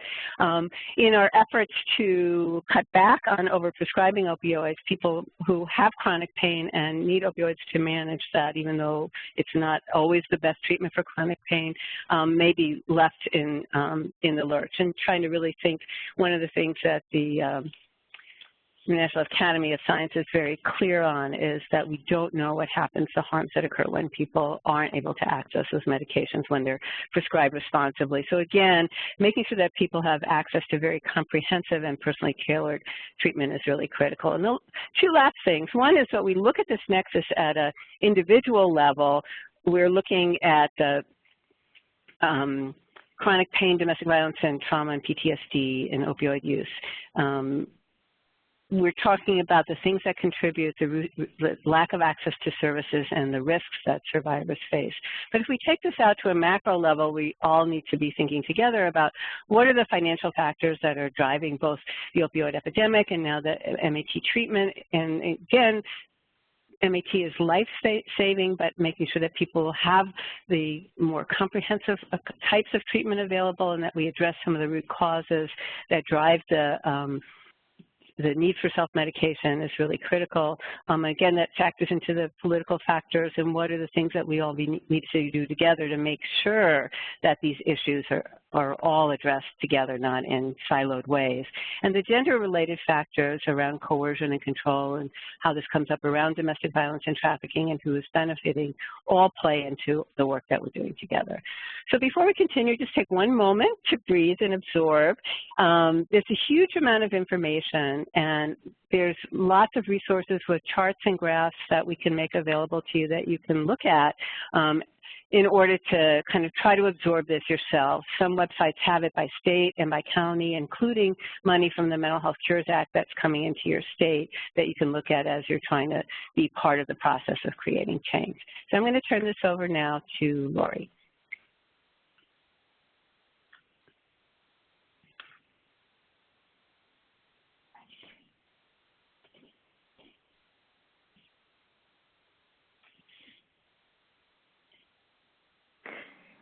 in our efforts to cut back on overprescribing opioids, people who have chronic pain and need opioids to manage that, even though it's not always the best treatment for chronic pain, may be left in the lurch. And trying to really think, one of the things that the National Academy of Science is very clear on is that we don't know what happens, the harms that occur when people aren't able to access those medications when they're prescribed responsibly. So again, making sure that people have access to very comprehensive and personally tailored treatment is really critical. And the two last things. One is that we look at this nexus at an individual level. We're looking at the chronic pain, domestic violence, and trauma and PTSD and opioid use. We're talking about the things that contribute, the lack of access to services and the risks that survivors face. But if we take this out to a macro level, we all need to be thinking together about what are the financial factors that are driving both the opioid epidemic and now the MAT treatment. And again, MAT is life-saving, but making sure that people have the more comprehensive types of treatment available, and that we address some of the root causes that drive the need for self-medication is really critical. Again, that factors into the political factors and what are the things that we all need to do together to make sure that these issues are all addressed together, not in siloed ways. And the gender-related factors around coercion and control and how this comes up around domestic violence and trafficking and who is benefiting all play into the work that we're doing together. So before we continue, just take one moment to breathe and absorb. There's a huge amount of information, and there's lots of resources with charts and graphs that we can make available to you that you can look at in order to kind of try to absorb this yourself. Some websites have it by state and by county, including money from the Mental Health Cures Act that's coming into your state that you can look at as you're trying to be part of the process of creating change. So I'm going to turn this over now to Laurie.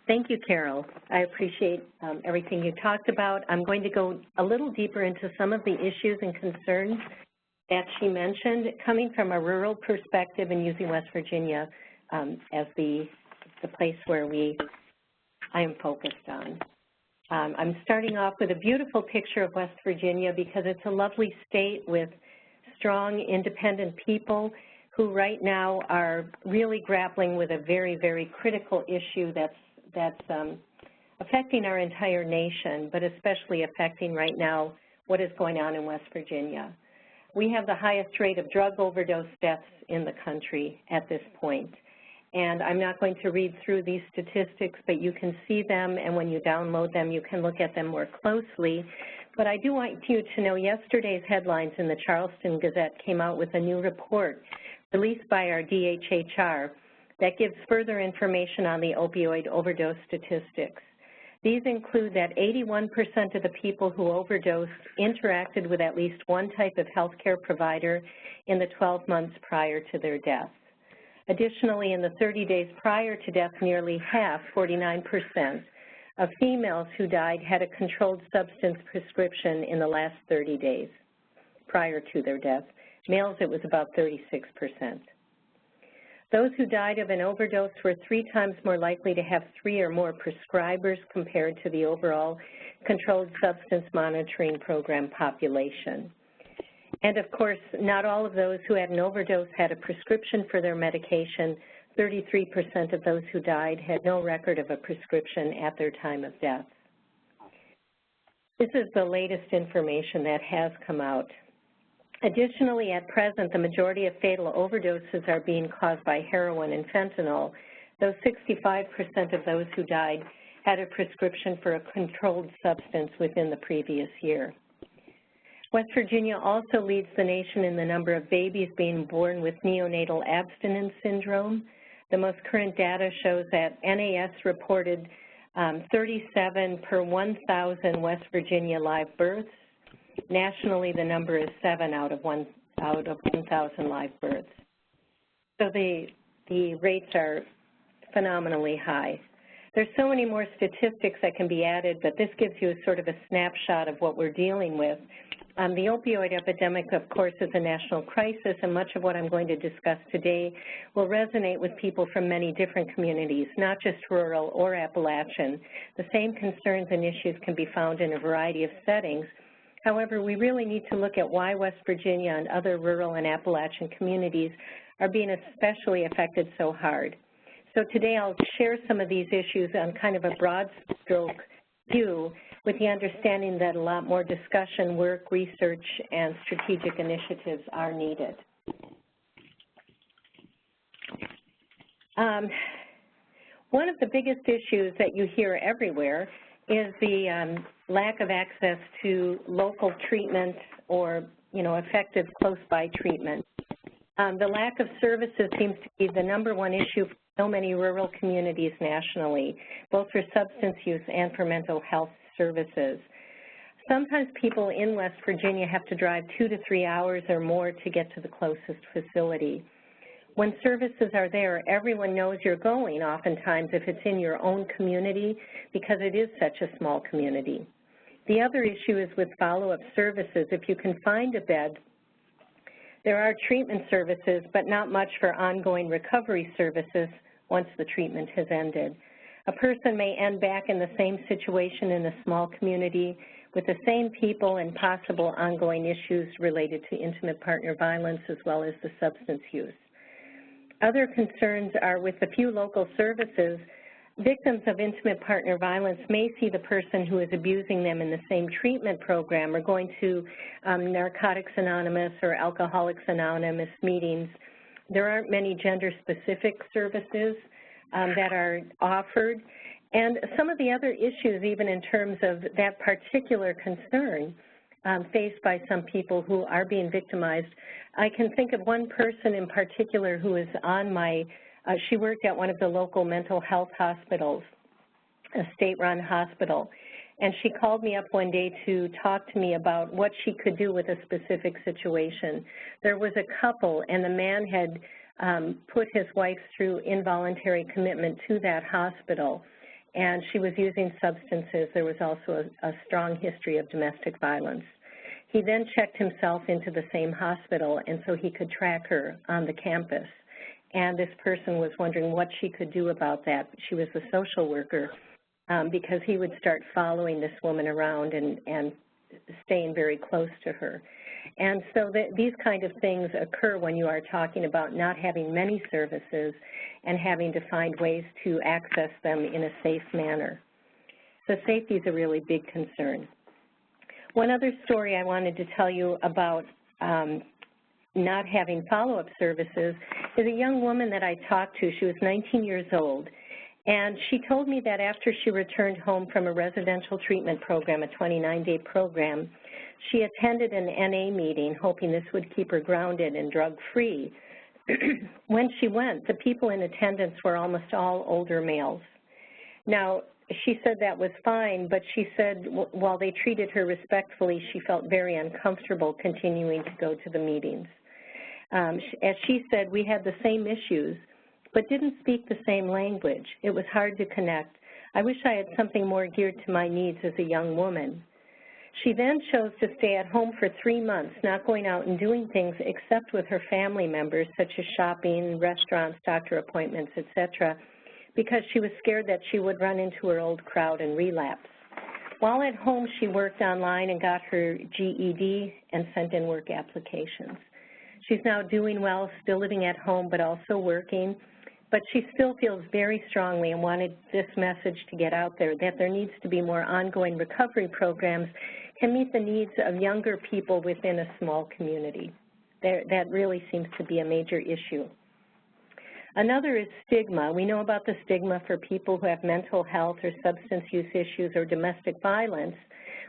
Thank you, Carole. I appreciate everything you talked about. I'm going to go a little deeper into some of the issues and concerns that she mentioned, coming from a rural perspective and using West Virginia as the place where I am focused on. I'm starting off with a beautiful picture of West Virginia because it's a lovely state with strong, independent people who right now are really grappling with a very, very critical issue that's affecting our entire nation, but especially affecting right now what is going on in West Virginia. We have the highest rate of drug overdose deaths in the country at this point. And I'm not going to read through these statistics, but you can see them, and when you download them, you can look at them more closely. But I do want you to know yesterday's headlines in the Charleston Gazette came out with a new report released by our DHHR that gives further information on the opioid overdose statistics. These include that 81% of the people who overdosed interacted with at least one type of healthcare provider in the 12 months prior to their death. Additionally, in the 30 days prior to death, nearly half, 49%, of females who died had a controlled substance prescription in the last 30 days prior to their death. Males, it was about 36%. Those who died of an overdose were 3 times more likely to have 3 or more prescribers compared to the overall controlled substance monitoring program population. And of course, not all of those who had an overdose had a prescription for their medication. 33% of those who died had no record of a prescription at their time of death. This is the latest information that has come out. Additionally, at present, the majority of fatal overdoses are being caused by heroin and fentanyl, though 65% of those who died had a prescription for a controlled substance within the previous year. West Virginia also leads the nation in the number of babies being born with neonatal abstinence syndrome. The most current data shows that NAS reported 37 per 1,000 West Virginia live births. Nationally, the number is 7 out of 1,000 live births. So the rates are phenomenally high. There's so many more statistics that can be added, but this gives you a sort of a snapshot of what we're dealing with. The opioid epidemic, of course, is a national crisis, and much of what I'm going to discuss today will resonate with people from many different communities, not just rural or Appalachian. The same concerns and issues can be found in a variety of settings. However, we really need to look at why West Virginia and other rural and Appalachian communities are being especially affected so hard. So today I'll share some of these issues on kind of a broad stroke view with the understanding that a lot more discussion, work, research, and strategic initiatives are needed. One of the biggest issues that you hear everywhere is the lack of access to local treatment or, effective close-by treatment. The lack of services seems to be the #1 issue for so many rural communities nationally, both for substance use and for mental health services. Sometimes people in West Virginia have to drive 2 to 3 hours or more to get to the closest facility. When services are there, everyone knows you're going, oftentimes, if it's in your own community, because it is such a small community. The other issue is with follow-up services. If you can find a bed, there are treatment services, but not much for ongoing recovery services once the treatment has ended. A person may end back in the same situation in a small community with the same people and possible ongoing issues related to intimate partner violence as well as the substance use. Other concerns are with the few local services, victims of intimate partner violence may see the person who is abusing them in the same treatment program or going to Narcotics Anonymous or Alcoholics Anonymous meetings. There aren't many gender-specific services that are offered. And some of the other issues, even in terms of that particular concern faced by some people who are being victimized, I can think of one person in particular who is on my she worked at one of the local mental health hospitals, a state-run hospital, and she called me up one day to talk to me about what she could do with a specific situation. There was a couple, and the man had put his wife through involuntary commitment to that hospital, and she was using substances. There was also a strong history of domestic violence. He then checked himself into the same hospital, and so he could track her on the campus. And this person was wondering what she could do about that. She was a social worker because he would start following this woman around and staying very close to her. And so these kind of things occur when you are talking about not having many services and having to find ways to access them in a safe manner. So safety is a really big concern. One other story I wanted to tell you about not having follow-up services is a young woman that I talked to. She was 19 years old, and she told me that after she returned home from a residential treatment program, a 29-day program, she attended an NA meeting, hoping this would keep her grounded and drug-free. When she went, the people in attendance were almost all older males. Now, she said that was fine, but she said while they treated her respectfully, she felt very uncomfortable continuing to go to the meetings. As she said, we had the same issues, but didn't speak the same language. It was hard to connect. I wish I had something more geared to my needs as a young woman. She then chose to stay at home for 3 months, not going out and doing things except with her family members, such as shopping, restaurants, doctor appointments, etc., because she was scared that she would run into her old crowd and relapse. While at home, she worked online and got her GED and sent in work applications. She's now doing well, still living at home, but also working, but she still feels very strongly and wanted this message to get out there, that there needs to be more ongoing recovery programs to meet the needs of younger people within a small community. That really seems to be a major issue. Another is stigma. We know about the stigma for people who have mental health or substance use issues or domestic violence,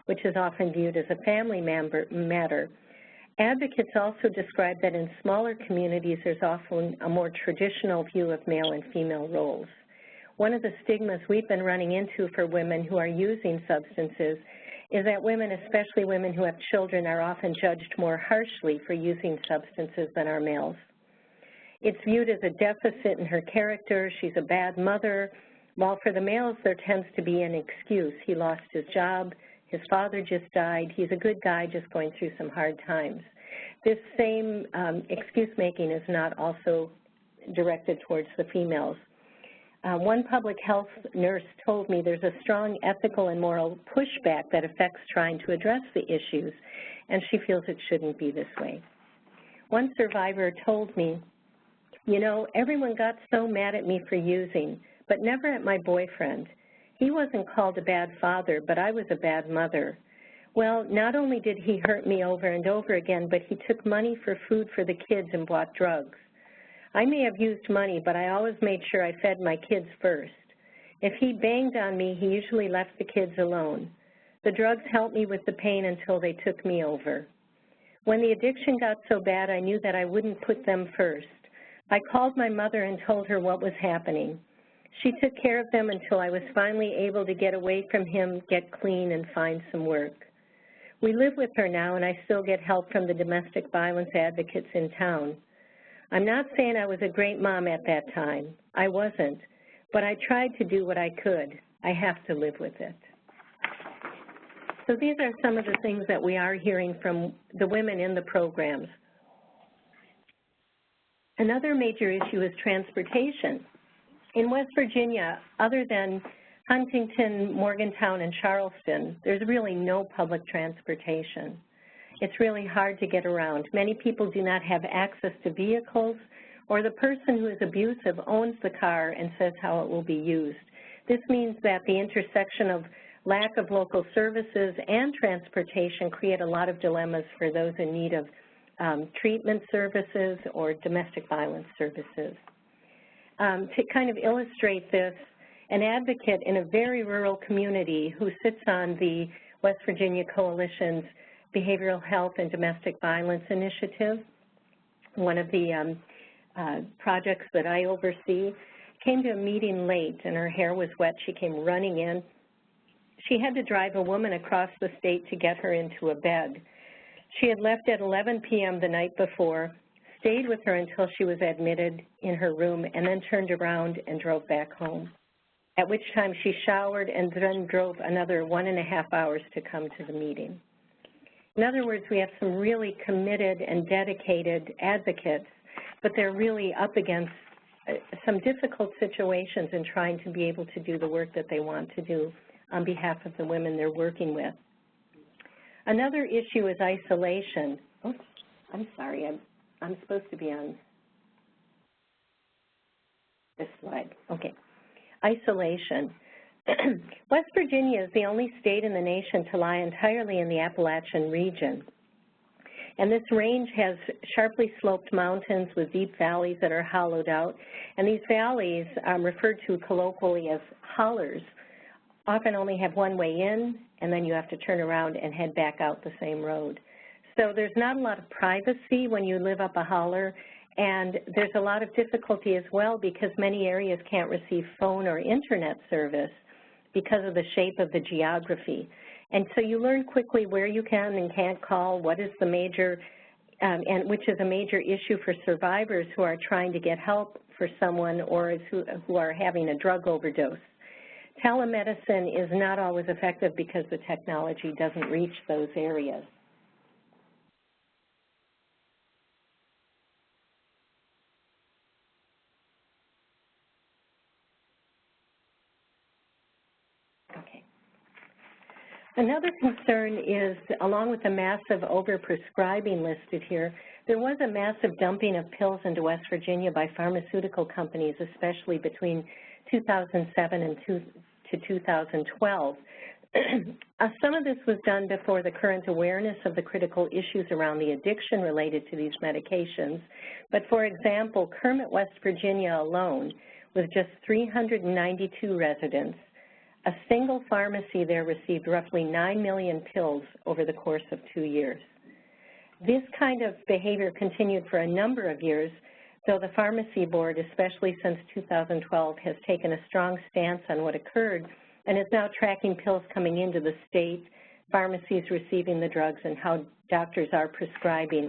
which is often viewed as a family matter. Advocates also describe that in smaller communities, there's often a more traditional view of male and female roles. One of the stigmas we've been running into for women who are using substances is that women, especially women who have children, are often judged more harshly for using substances than are males. It's viewed as a deficit in her character. She's a bad mother. While for the males, there tends to be an excuse. He lost his job. His father just died. He's a good guy just going through some hard times. This same excuse-making is not also directed towards the females. One public health nurse told me there's a strong ethical and moral pushback that affects trying to address the issues, and she feels it shouldn't be this way. One survivor told me, you know, everyone got so mad at me for using, but never at my boyfriend. He wasn't called a bad father, but I was a bad mother. Well, not only did he hurt me over and over again, but he took money for food for the kids and bought drugs. I may have used money, but I always made sure I fed my kids first. If he banged on me, he usually left the kids alone. The drugs helped me with the pain until they took me over. When the addiction got so bad, I knew that I wouldn't put them first. I called my mother and told her what was happening. She took care of them until I was finally able to get away from him, get clean, and find some work. We live with her now, and I still get help from the domestic violence advocates in town. I'm not saying I was a great mom at that time. I wasn't, but I tried to do what I could. I have to live with it. So these are some of the things that we are hearing from the women in the programs. Another major issue is transportation. In West Virginia, other than Huntington, Morgantown, and Charleston, there's really no public transportation. It's really hard to get around. Many people do not have access to vehicles, or the person who is abusive owns the car and says how it will be used. This means that the intersection of lack of local services and transportation create a lot of dilemmas for those in need of treatment services or domestic violence services. To kind of illustrate this, an advocate in a very rural community who sits on the West Virginia Coalition's Behavioral Health and Domestic Violence Initiative, one of the projects that I oversee, came to a meeting late and her hair was wet. She came running in. She had to drive a woman across the state to get her into a bed. She had left at 11 p.m. the night before, stayed with her until she was admitted in her room, and then turned around and drove back home, at which time she showered and then drove another 1.5 hours to come to the meeting. In other words, we have some really committed and dedicated advocates, but they're really up against some difficult situations in trying to be able to do the work that they want to do on behalf of the women they're working with. Another issue is isolation. Oh, I'm sorry, I'm supposed to be on this slide. Okay, isolation. West Virginia is the only state in the nation to lie entirely in the Appalachian region. And this range has sharply sloped mountains with deep valleys that are hollowed out. And these valleys, referred to colloquially as hollers, often only have one way in, and then you have to turn around and head back out the same road. So there's not a lot of privacy when you live up a holler, and there's a lot of difficulty as well because many areas can't receive phone or internet service because of the shape of the geography. And so you learn quickly where you can and can't call, what is the major, and which is a major issue for survivors who are trying to get help for someone or who are having a drug overdose. Telemedicine is not always effective because the technology doesn't reach those areas. Okay. Another concern is, along with the massive overprescribing listed here, there was a massive dumping of pills into West Virginia by pharmaceutical companies, especially between 2007 and 2012. Some of this was done before the current awareness of the critical issues around the addiction related to these medications. But for example, Kermit, West Virginia alone, with just 392 residents, a single pharmacy there received roughly 9 million pills over the course of 2 years. This kind of behavior continued for a number of years, though the Pharmacy Board, especially since 2012, has taken a strong stance on what occurred and is now tracking pills coming into the state, pharmacies receiving the drugs, and how doctors are prescribing.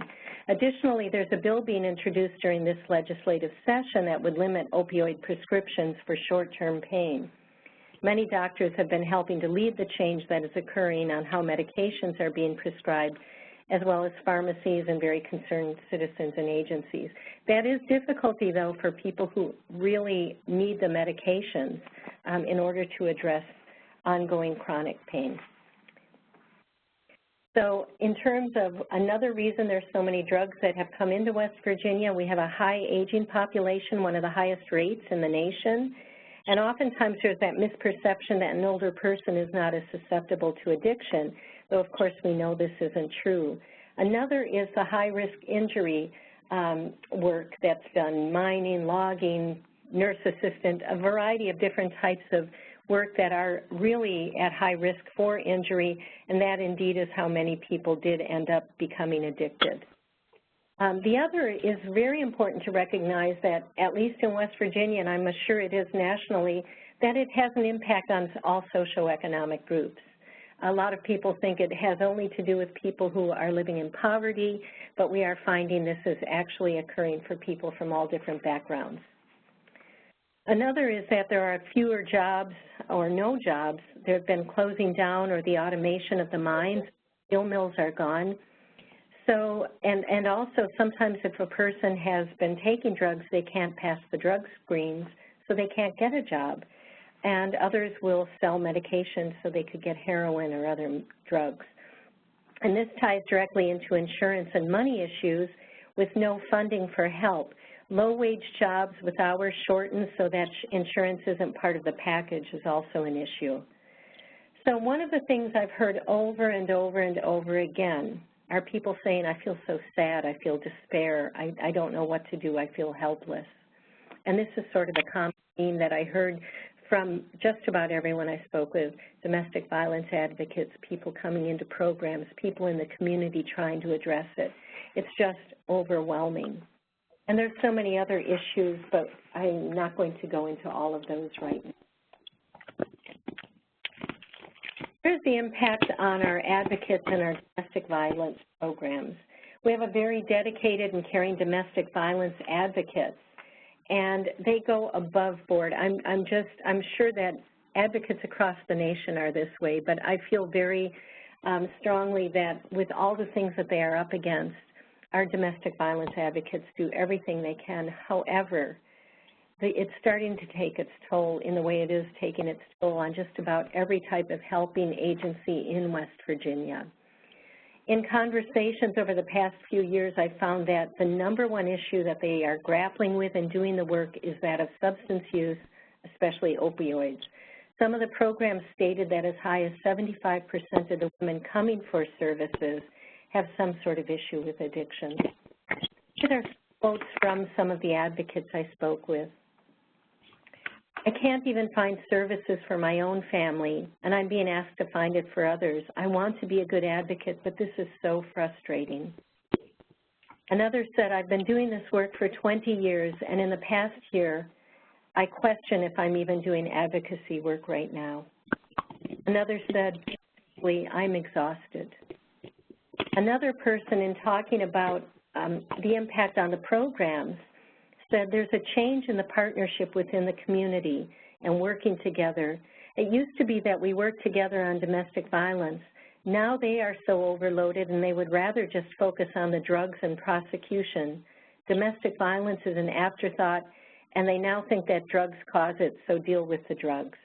Additionally, there's a bill being introduced during this legislative session that would limit opioid prescriptions for short-term pain. Many doctors have been helping to lead the change that is occurring on how medications are being prescribed, as well as pharmacies and very concerned citizens and agencies. That is difficulty, though, for people who really need the medications in order to address ongoing chronic pain. So in terms of another reason there's so many drugs that have come into West Virginia, we have a high aging population, one of the highest rates in the nation, and oftentimes there's that misperception that an older person is not as susceptible to addiction, though of course we know this isn't true. Another is the high-risk injury work that's done, mining, logging, nurse assistant, a variety of different types of work that are really at high risk for injury, and that indeed is how many people did end up becoming addicted. The other is very important to recognize that, at least in West Virginia, and I'm sure it is nationally, that it has an impact on all socioeconomic groups. A lot of people think it has only to do with people who are living in poverty, but we are finding this is actually occurring for people from all different backgrounds. Another is that there are fewer jobs or no jobs. There have been closing down or the automation of the mines. Steel mills are gone. So, and also sometimes if a person has been taking drugs, they can't pass the drug screens, so they can't get a job. And others will sell medications so they could get heroin or other drugs. And this ties directly into insurance and money issues with no funding for help. Low-wage jobs with hours shortened so that insurance isn't part of the package is also an issue. So one of the things I've heard over and over and over again are people saying, I feel so sad, I feel despair, I don't know what to do, I feel helpless. And this is sort of a common theme that I heard from just about everyone I spoke with, domestic violence advocates, people coming into programs, people in the community trying to address it. It's just overwhelming. And there's so many other issues, but I'm not going to go into all of those right now. Here's the impact on our advocates and our domestic violence programs. We have a very dedicated and caring domestic violence advocates, and they go above board. I'm sure that advocates across the nation are this way, but I feel very strongly that with all the things that they are up against, our domestic violence advocates do everything they can. However, it's starting to take its toll in the way it is taking its toll on just about every type of helping agency in West Virginia. In conversations over the past few years, I found that the #1 issue that they are grappling with and doing the work is that of substance use, especially opioids. Some of the programs stated that as high as 75% of the women coming for services have some sort of issue with addiction. These are quotes from some of the advocates I spoke with. I can't even find services for my own family, and I'm being asked to find it for others. I want to be a good advocate, but this is so frustrating. Another said, I've been doing this work for 20 years, and in the past year, I question if I'm even doing advocacy work right now. Another said, I'm exhausted. Another person, in talking about the impact on the programs, said there's a change in the partnership within the community and working together. It used to be that we worked together on domestic violence. Now they are so overloaded and they would rather just focus on the drugs and prosecution. Domestic violence is an afterthought, and they now think that drugs cause it, so deal with the drugs.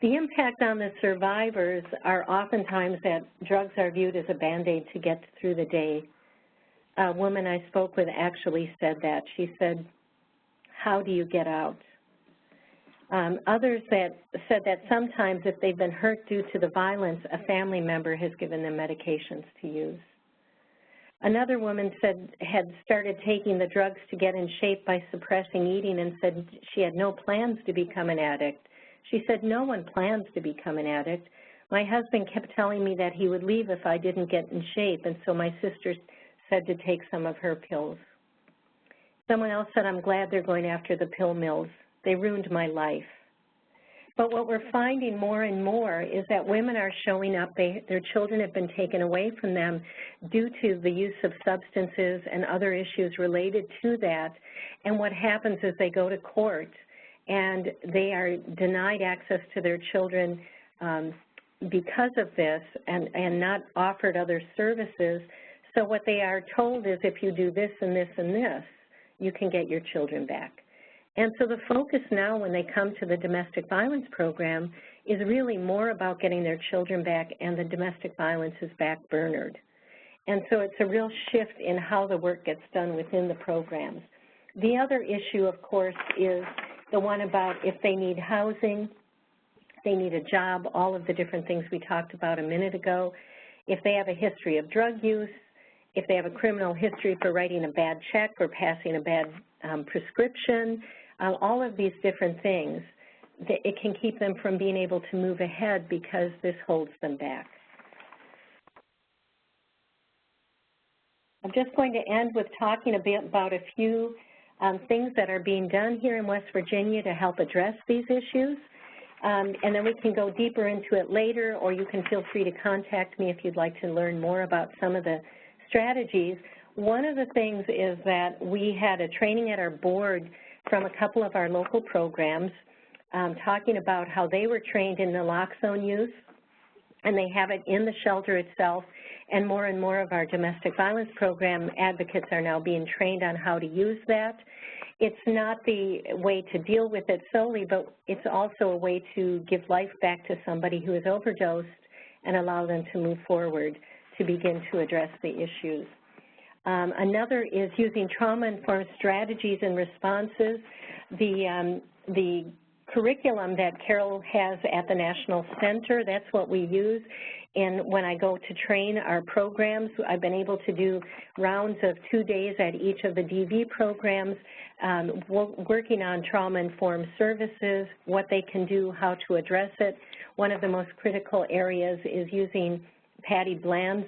The impact on the survivors are oftentimes that drugs are viewed as a Band-Aid to get through the day. A woman I spoke with actually said that. She said, how do you get out? Others that said that sometimes if they've been hurt due to the violence, a family member has given them medications to use. Another woman said had started taking the drugs to get in shape by suppressing eating and said she had no plans to become an addict. She said, no one plans to become an addict. My husband kept telling me that he would leave if I didn't get in shape, and so my sister said to take some of her pills. Someone else said, I'm glad they're going after the pill mills. They ruined my life. But what we're finding more and more is that women are showing up, their children have been taken away from them due to the use of substances and other issues related to that, and what happens is they go to court and they are denied access to their children because of this and not offered other services. So what they are told is if you do this and this and this, you can get your children back. And so the focus now when they come to the domestic violence program is really more about getting their children back, and the domestic violence is back-burnered. And so it's a real shift in how the work gets done within the programs. The other issue, of course, is the one about if they need housing, they need a job, all of the different things we talked about a minute ago. If they have a history of drug use, if they have a criminal history for writing a bad check or passing a bad prescription, all of these different things, it can keep them from being able to move ahead because this holds them back. I'm just going to end with talking a bit about a few things that are being done here in West Virginia to help address these issues. And then we can go deeper into it later, or you can feel free to contact me if you'd like to learn more about some of the strategies. One of the things is that we had a training at our board from a couple of our local programs talking about how they were trained in naloxone use and they have it in the shelter itself, and more of our domestic violence program advocates are now being trained on how to use that. It's not the way to deal with it solely, but it's also a way to give life back to somebody who has overdosed and allow them to move forward to begin to address the issues. Another is using trauma-informed strategies and responses. The curriculum that Carole has at the National Center, that's what we use. And when I go to train our programs, I've been able to do rounds of 2 days at each of the DV programs, working on trauma-informed services, what they can do, how to address it. One of the most critical areas is using Patty Bland's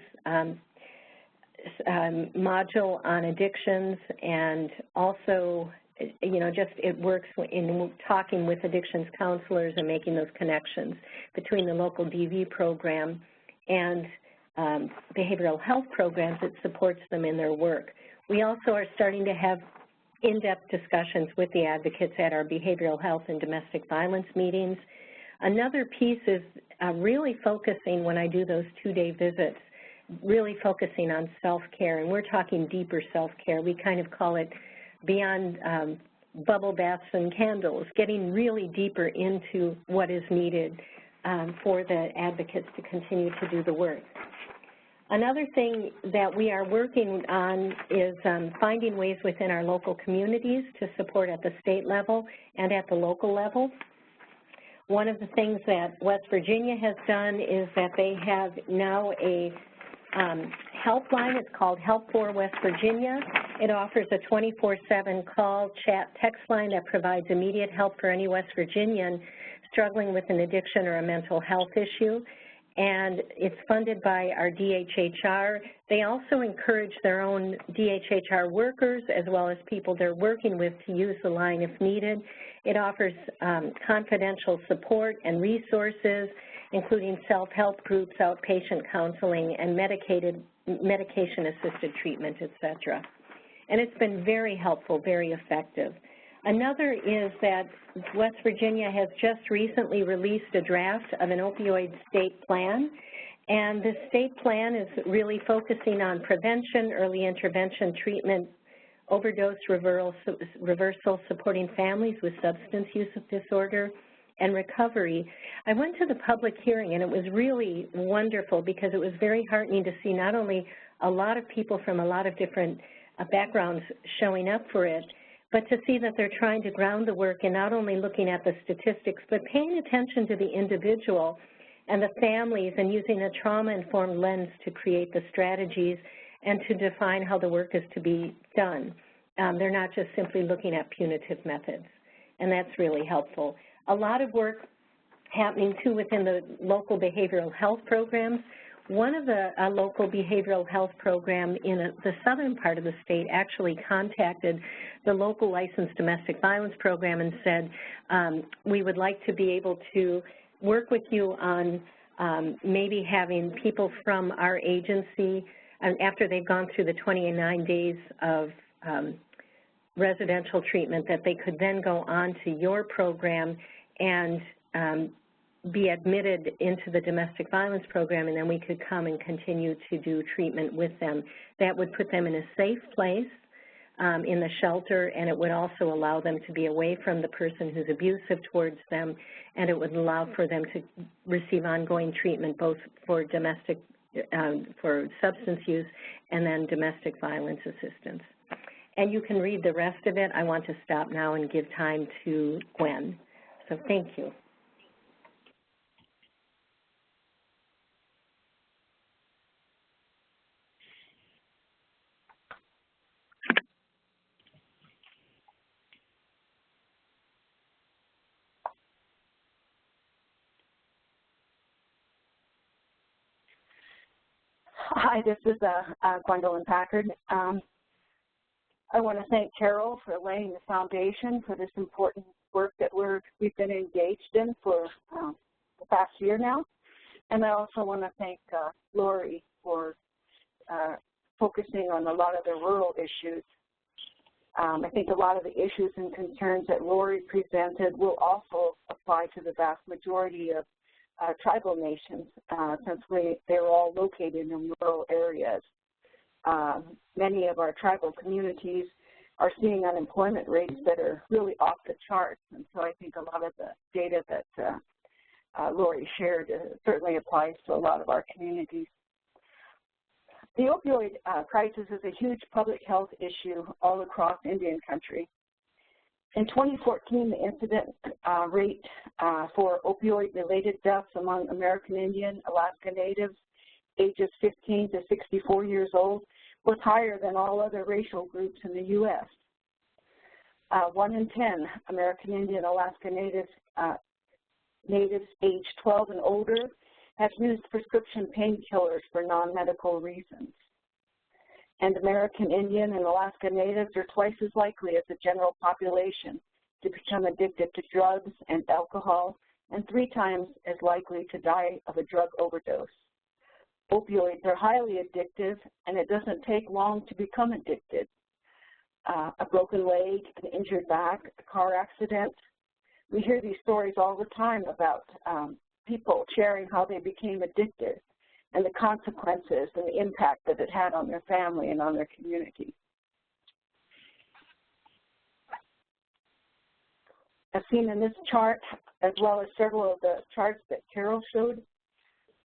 module on addictions, and also, you know, just it works in talking with addictions counselors and making those connections between the local DV program and behavioral health programs that supports them in their work. We also are starting to have in-depth discussions with the advocates at our behavioral health and domestic violence meetings. Another piece is really focusing, when I do those 2-day visits, really focusing on self-care, and we're talking deeper self-care. We kind of call it beyond bubble baths and candles, getting really deeper into what is needed for the advocates to continue to do the work. Another thing that we are working on is finding ways within our local communities to support at the state level and at the local level. One of the things that West Virginia has done is that they have now a helpline. It's called Help for West Virginia. It offers a 24/7 call, chat, text line that provides immediate help for any West Virginian struggling with an addiction or a mental health issue, and it's funded by our DHHR. They also encourage their own DHHR workers as well as people they're working with to use the line if needed. It offers confidential support and resources, including self-help groups, outpatient counseling, and medication-assisted treatment, et cetera. And it's been very helpful, very effective. Another is that West Virginia has just recently released a draft of an opioid state plan, and the state plan is really focusing on prevention, early intervention, treatment, overdose reversal, supporting families with substance use disorder, and recovery. I went to the public hearing, and it was really wonderful because it was very heartening to see not only a lot of people from a lot of different backgrounds showing up for it, but to see that they're trying to ground the work and not only looking at the statistics, but paying attention to the individual and the families and using a trauma-informed lens to create the strategies and to define how the work is to be done. They're not just simply looking at punitive methods, and that's really helpful. A lot of work happening, too, within the local behavioral health programs. One of the local behavioral health program in the southern part of the state actually contacted the local licensed domestic violence program and said, we would like to be able to work with you on maybe having people from our agency, after they've gone through the 29 days of residential treatment, that they could then go on to your program and be admitted into the domestic violence program, and then we could come and continue to do treatment with them. That would put them in a safe place in the shelter, and it would also allow them to be away from the person who's abusive towards them, and it would allow for them to receive ongoing treatment both for domestic, for substance use and then domestic violence assistance. And you can read the rest of it. I want to stop now and give time to Gwen. So thank you. Hi, this is Gwendolyn Packard. I want to thank Carole for laying the foundation for this important work that we've been engaged in for the past year now. And I also want to thank Laurie for focusing on a lot of the rural issues. I think a lot of the issues and concerns that Laurie presented will also apply to the vast majority of tribal nations, since they were all located in rural areas. Many of our tribal communities are seeing unemployment rates that are really off the charts, and so I think a lot of the data that Laurie shared certainly applies to a lot of our communities. The opioid crisis is a huge public health issue all across Indian country. In 2014, the incident rate for opioid-related deaths among American Indian, Alaska Natives, ages 15 to 64 years old, was higher than all other racial groups in the U.S. 1 in 10 American Indian, Alaska Natives age 12 and older have used prescription painkillers for non-medical reasons. And American Indian and Alaska Natives are twice as likely as the general population to become addicted to drugs and alcohol, and 3 times as likely to die of a drug overdose. Opioids are highly addictive, and it doesn't take long to become addicted. A broken leg, an injured back, a car accident. We hear these stories all the time about people sharing how they became addicted and the consequences and the impact that it had on their family and on their community. As seen in this chart, as well as several of the charts that Carole showed,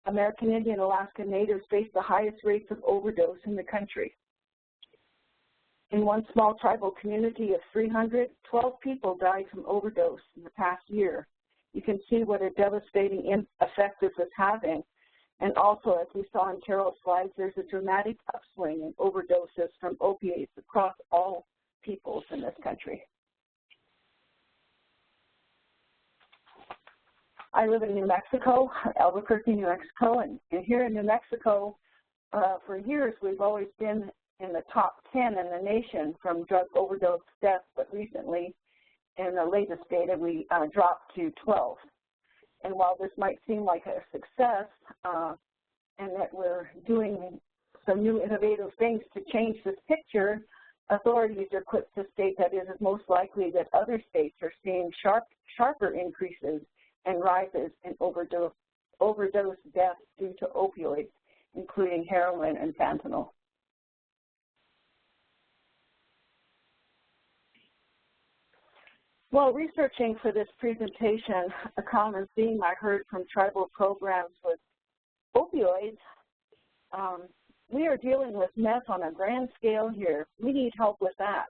American Indian Alaska Natives face the highest rates of overdose in the country. In one small tribal community of 300, 12 people died from overdose in the past year. You can see what a devastating effect this is having. And also, as we saw in Carole's slides, there's a dramatic upswing in overdoses from opiates across all peoples in this country. I live in New Mexico, Albuquerque, New Mexico, and here in New Mexico, for years we've always been in the top 10 in the nation from drug overdose deaths, but recently, in the latest data, we dropped to 12. And while this might seem like a success, and that we're doing some new innovative things to change this picture, authorities are quick to state that it is most likely that other states are seeing sharper increases and rises in overdose deaths due to opioids, including heroin and fentanyl. While researching for this presentation, a common theme I heard from tribal programs was opioids. We are dealing with meth on a grand scale here. We need help with that.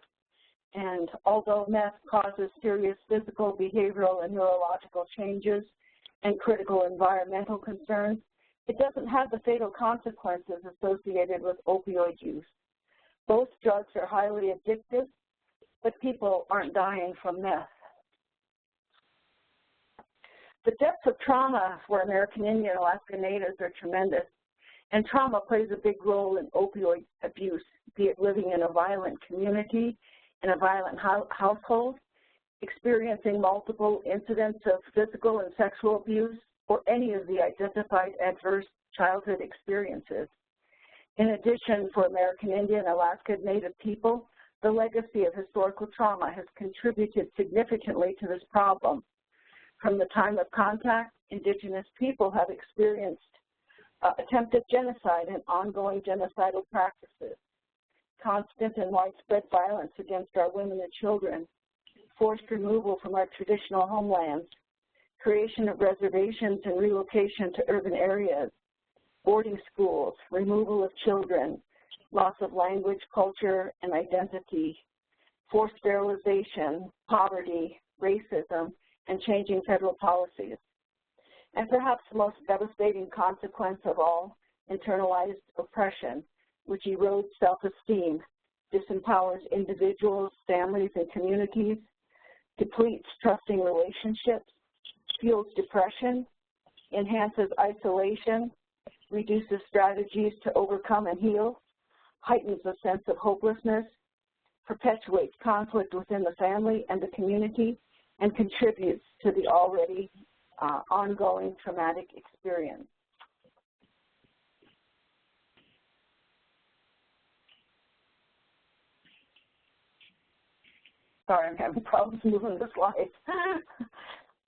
And although meth causes serious physical, behavioral, and neurological changes and critical environmental concerns, it doesn't have the fatal consequences associated with opioid use. Both drugs are highly addictive, but people aren't dying from meth. The depths of trauma for American Indian Alaska Natives are tremendous, and trauma plays a big role in opioid abuse, be it living in a violent community, in a violent household, experiencing multiple incidents of physical and sexual abuse, or any of the identified adverse childhood experiences. In addition, for American Indian Alaska Native people, the legacy of historical trauma has contributed significantly to this problem. From the time of contact, Indigenous people have experienced attempted genocide and ongoing genocidal practices, constant and widespread violence against our women and children, forced removal from our traditional homelands, creation of reservations and relocation to urban areas, boarding schools, removal of children, loss of language, culture, and identity, forced sterilization, poverty, racism, and changing federal policies. And perhaps the most devastating consequence of all, internalized oppression, which erodes self-esteem, disempowers individuals, families, and communities, depletes trusting relationships, fuels depression, enhances isolation, reduces strategies to overcome and heal, heightens a sense of hopelessness, perpetuates conflict within the family and the community, and contributes to the already ongoing traumatic experience. Sorry, I'm having problems moving the slides.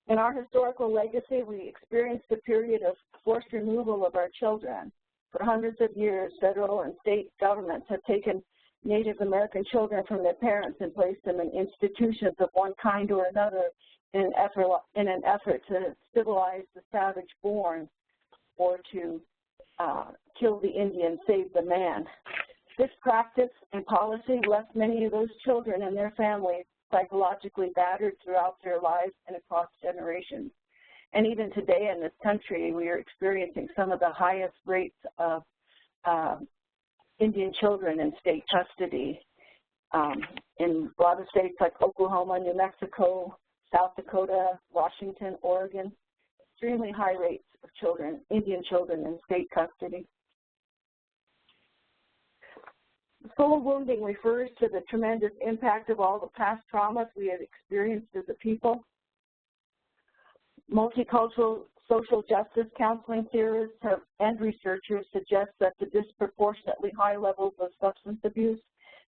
In our historical legacy, we experienced a period of forced removal of our children. For hundreds of years, federal and state governments have taken Native American children from their parents and placed them in institutions of one kind or another in an effort to civilize the savage born or to kill the Indian, save the man. This practice and policy left many of those children and their families psychologically battered throughout their lives and across generations. And even today in this country, we are experiencing some of the highest rates of Indian children in state custody. In a lot of states like Oklahoma, New Mexico, South Dakota, Washington, Oregon, extremely high rates of children, Indian children in state custody. Soul wounding refers to the tremendous impact of all the past traumas we have experienced as a people. Multicultural social justice counseling theorists and researchers suggest that the disproportionately high levels of substance abuse,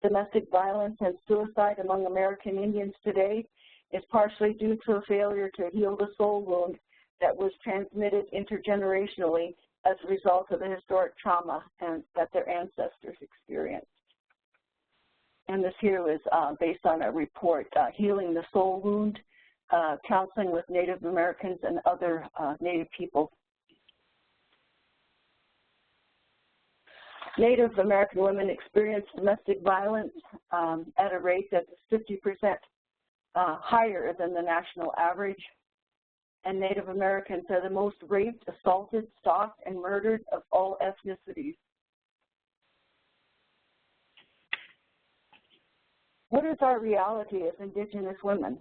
domestic violence, and suicide among American Indians today is partially due to a failure to heal the soul wound that was transmitted intergenerationally as a result of the historic trauma that their ancestors experienced. And this here was based on a report, Healing the Soul Wound, Counseling with Native Americans and Other Native People. Native American women experience domestic violence at a rate that is 50% higher than the national average. And Native Americans are the most raped, assaulted, stalked, and murdered of all ethnicities. What is our reality as Indigenous women?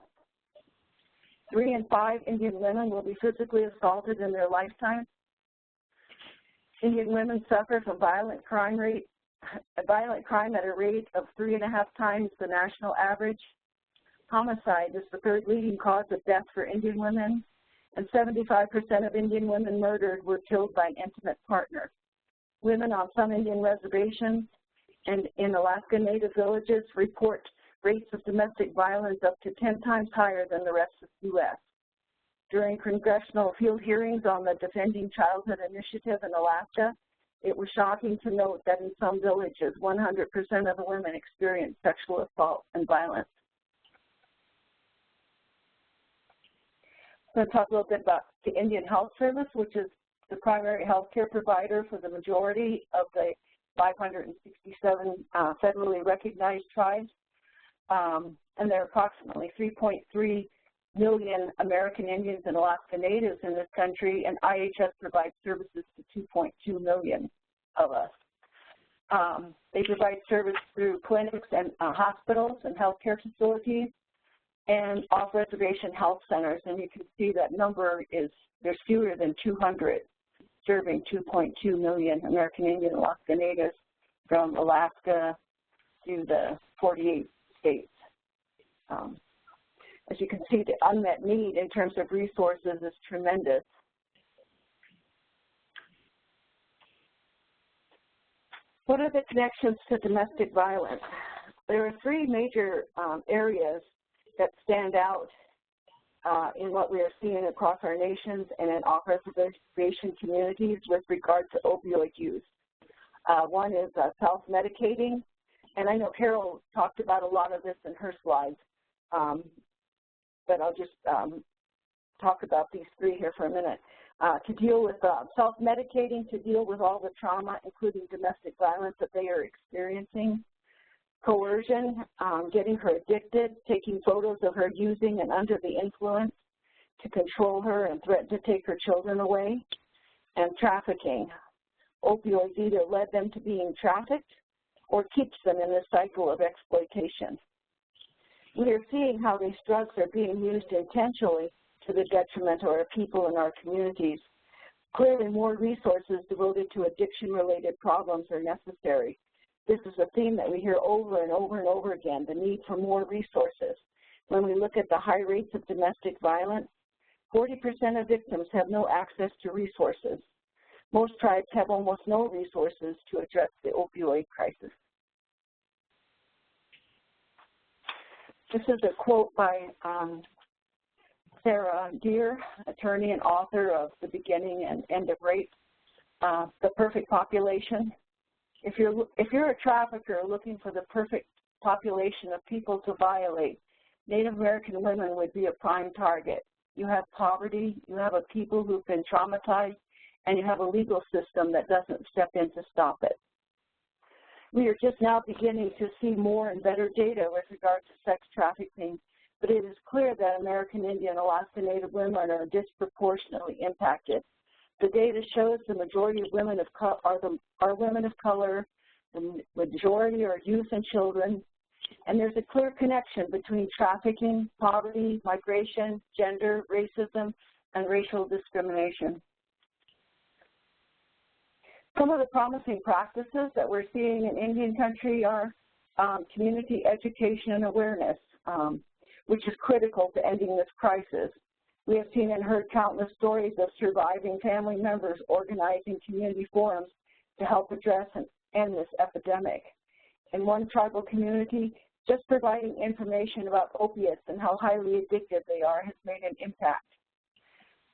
3 in 5 Indian women will be physically assaulted in their lifetime. Indian women suffer from violent crime at a rate of 3.5 times the national average. Homicide is the 3rd leading cause of death for Indian women, and 75% of Indian women murdered were killed by an intimate partner. Women on some Indian reservations and in Alaska Native villages report rates of domestic violence up to 10 times higher than the rest of the U.S. During congressional field hearings on the Defending Childhood Initiative in Alaska, it was shocking to note that in some villages, 100% of the women experienced sexual assault and violence. I'm going to talk a little bit about the Indian Health Service, which is the primary health care provider for the majority of the 567 federally recognized tribes. And there are approximately 3.3 million American Indians and Alaska Natives in this country, and IHS provides services to 2.2 million of us. They provide service through clinics and hospitals and healthcare facilities and off-reservation health centers, and you can see that number is, there's fewer than 200 serving 2.2 million American Indian and Alaska Natives from Alaska to the 48 states. As you can see, the unmet need in terms of resources is tremendous. What are the connections to domestic violence? There are 3 major areas that stand out in what we are seeing across our nations and in off-reservation communities with regard to opioid use. One is self-medicating, and I know Carole talked about a lot of this in her slides, but I'll just talk about these 3 here for a minute. To deal with self-medicating, to deal with all the trauma, including domestic violence that they are experiencing. Coercion, getting her addicted, taking photos of her using and under the influence to control her and threaten to take her children away. And trafficking. Opioids either led them to being trafficked or keeps them in this cycle of exploitation. We are seeing how these drugs are being used intentionally to the detriment of our people and our communities. Clearly, more resources devoted to addiction-related problems are necessary. This is a theme that we hear over and over and over again, the need for more resources. When we look at the high rates of domestic violence, 40% of victims have no access to resources. Most tribes have almost no resources to address the opioid crisis. This is a quote by Sarah Deer, attorney and author of The Beginning and End of Rape, The Perfect Population. If you're a trafficker looking for the perfect population of people to violate, Native American women would be a prime target. You have poverty, you have a people who've been traumatized, and you have a legal system that doesn't step in to stop it. We are just now beginning to see more and better data with regard to sex trafficking, but it is clear that American Indian Alaska Native women are disproportionately impacted. The data shows the majority of women are women of color, the majority are youth and children, and there's a clear connection between trafficking, poverty, migration, gender, racism, and racial discrimination. Some of the promising practices that we're seeing in Indian country are community education and awareness, which is critical to ending this crisis. We have seen and heard countless stories of surviving family members organizing community forums to help address and end this epidemic. In one tribal community, just providing information about opiates and how highly addictive they are has made an impact.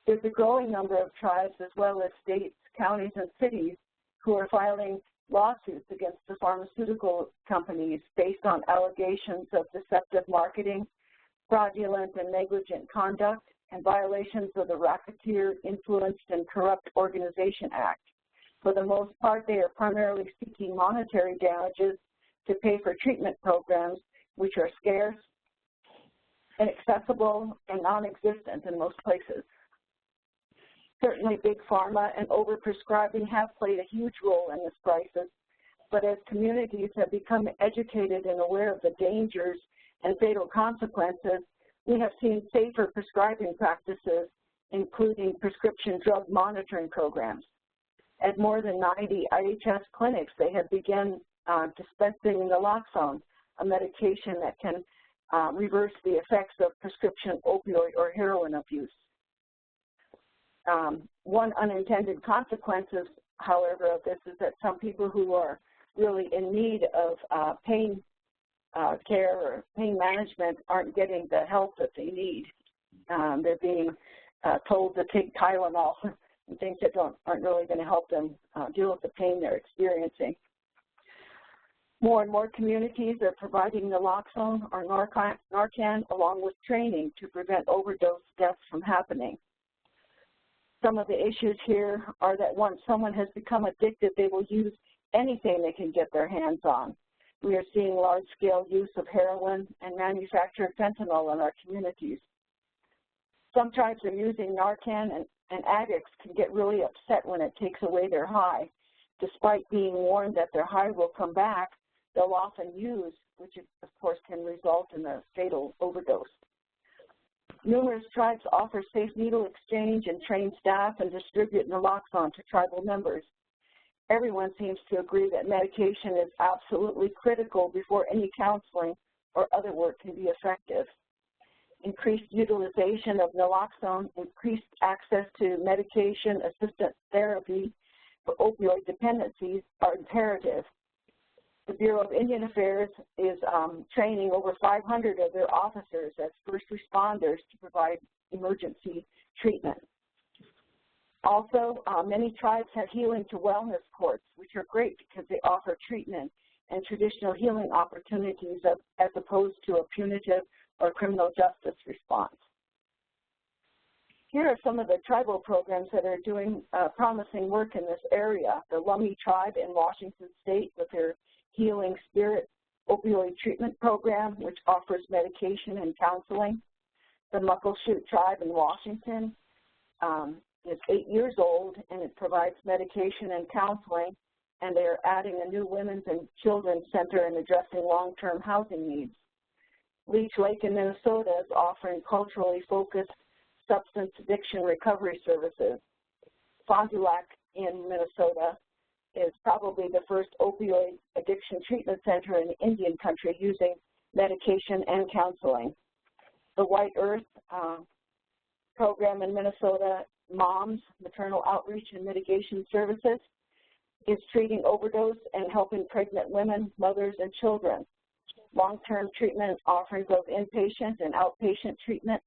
There's a growing number of tribes as well as states, counties, and cities who are filing lawsuits against the pharmaceutical companies based on allegations of deceptive marketing, fraudulent and negligent conduct, and violations of the Racketeer Influenced and Corrupt Organization Act. For the most part, they are primarily seeking monetary damages to pay for treatment programs which are scarce, inaccessible, and non-existent in most places. Certainly, big pharma and overprescribing have played a huge role in this crisis, but as communities have become educated and aware of the dangers and fatal consequences, we have seen safer prescribing practices, including prescription drug monitoring programs. At more than 90 IHS clinics, they have begun dispensing naloxone, a medication that can reverse the effects of prescription opioid or heroin abuse. One unintended consequences, however, of this is that some people who are really in need of pain care or pain management aren't getting the help that they need. They're being told to take Tylenol and things that aren't really going to help them deal with the pain they're experiencing. More and more communities are providing naloxone or Narcan along with training to prevent overdose deaths from happening. Some of the issues here are that once someone has become addicted, they will use anything they can get their hands on. We are seeing large-scale use of heroin and manufactured fentanyl in our communities. Some tribes are using Narcan, and addicts can get really upset when it takes away their high. Despite being warned that their high will come back, they'll often use, which of course can result in a fatal overdose. Numerous tribes offer safe needle exchange and train staff and distribute naloxone to tribal members. Everyone seems to agree that medication is absolutely critical before any counseling or other work can be effective. Increased utilization of naloxone, increased access to medication-assisted therapy for opioid dependencies are imperative. The Bureau of Indian Affairs is training over 500 of their officers as first responders to provide emergency treatment. Also, many tribes have healing to wellness courts, which are great because they offer treatment and traditional healing opportunities as opposed to a punitive or criminal justice response. Here are some of the tribal programs that are doing promising work in this area. The Lummi tribe in Washington State with their Healing Spirit opioid treatment program, which offers medication and counseling. The Muckleshoot tribe in Washington is 8 years old, and it provides medication and counseling, and they are adding a new women's and children's center and addressing long-term housing needs. Leech Lake in Minnesota is offering culturally focused substance addiction recovery services. Fond du Lac in Minnesota is probably the first opioid addiction treatment center in Indian country using medication and counseling. The White Earth program in Minnesota, MOMS, Maternal Outreach and Mitigation Services, is treating overdose and helping pregnant women, mothers, and children. Long-term treatment offering both inpatient and outpatient treatment,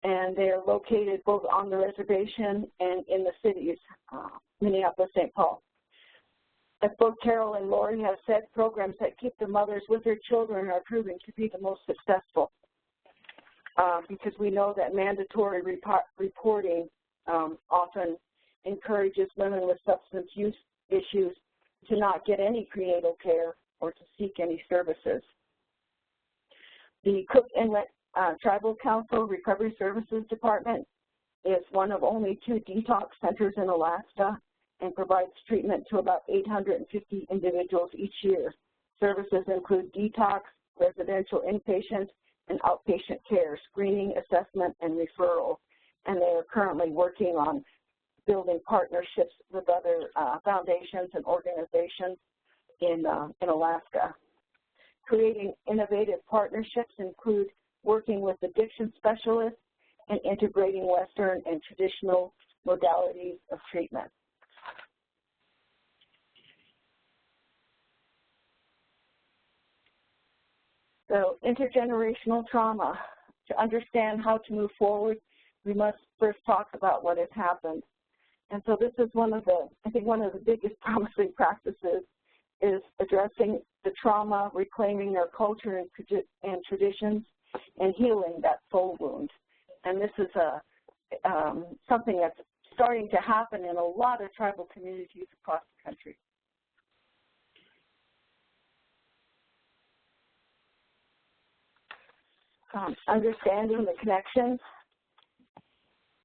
and they are located both on the reservation and in the cities, Minneapolis, St. Paul. As both Carole and Laurie have said, programs that keep the mothers with their children are proving to be the most successful because we know that mandatory reporting often encourages women with substance use issues to not get any prenatal care or to seek any services. The Cook Inlet Tribal Council Recovery Services Department is one of only 2 detox centers in Alaska and provides treatment to about 850 individuals each year. Services include detox, residential inpatient, and outpatient care, screening, assessment, and referral. And they are currently working on building partnerships with other foundations and organizations in Alaska. Creating innovative partnerships include working with addiction specialists and integrating Western and traditional modalities of treatment. So, intergenerational trauma. To understand how to move forward, we must first talk about what has happened. And so this is one of the biggest promising practices is addressing the trauma, reclaiming their culture and traditions, and healing that soul wound. And this is something that's starting to happen in a lot of tribal communities across the country. Understanding the connections.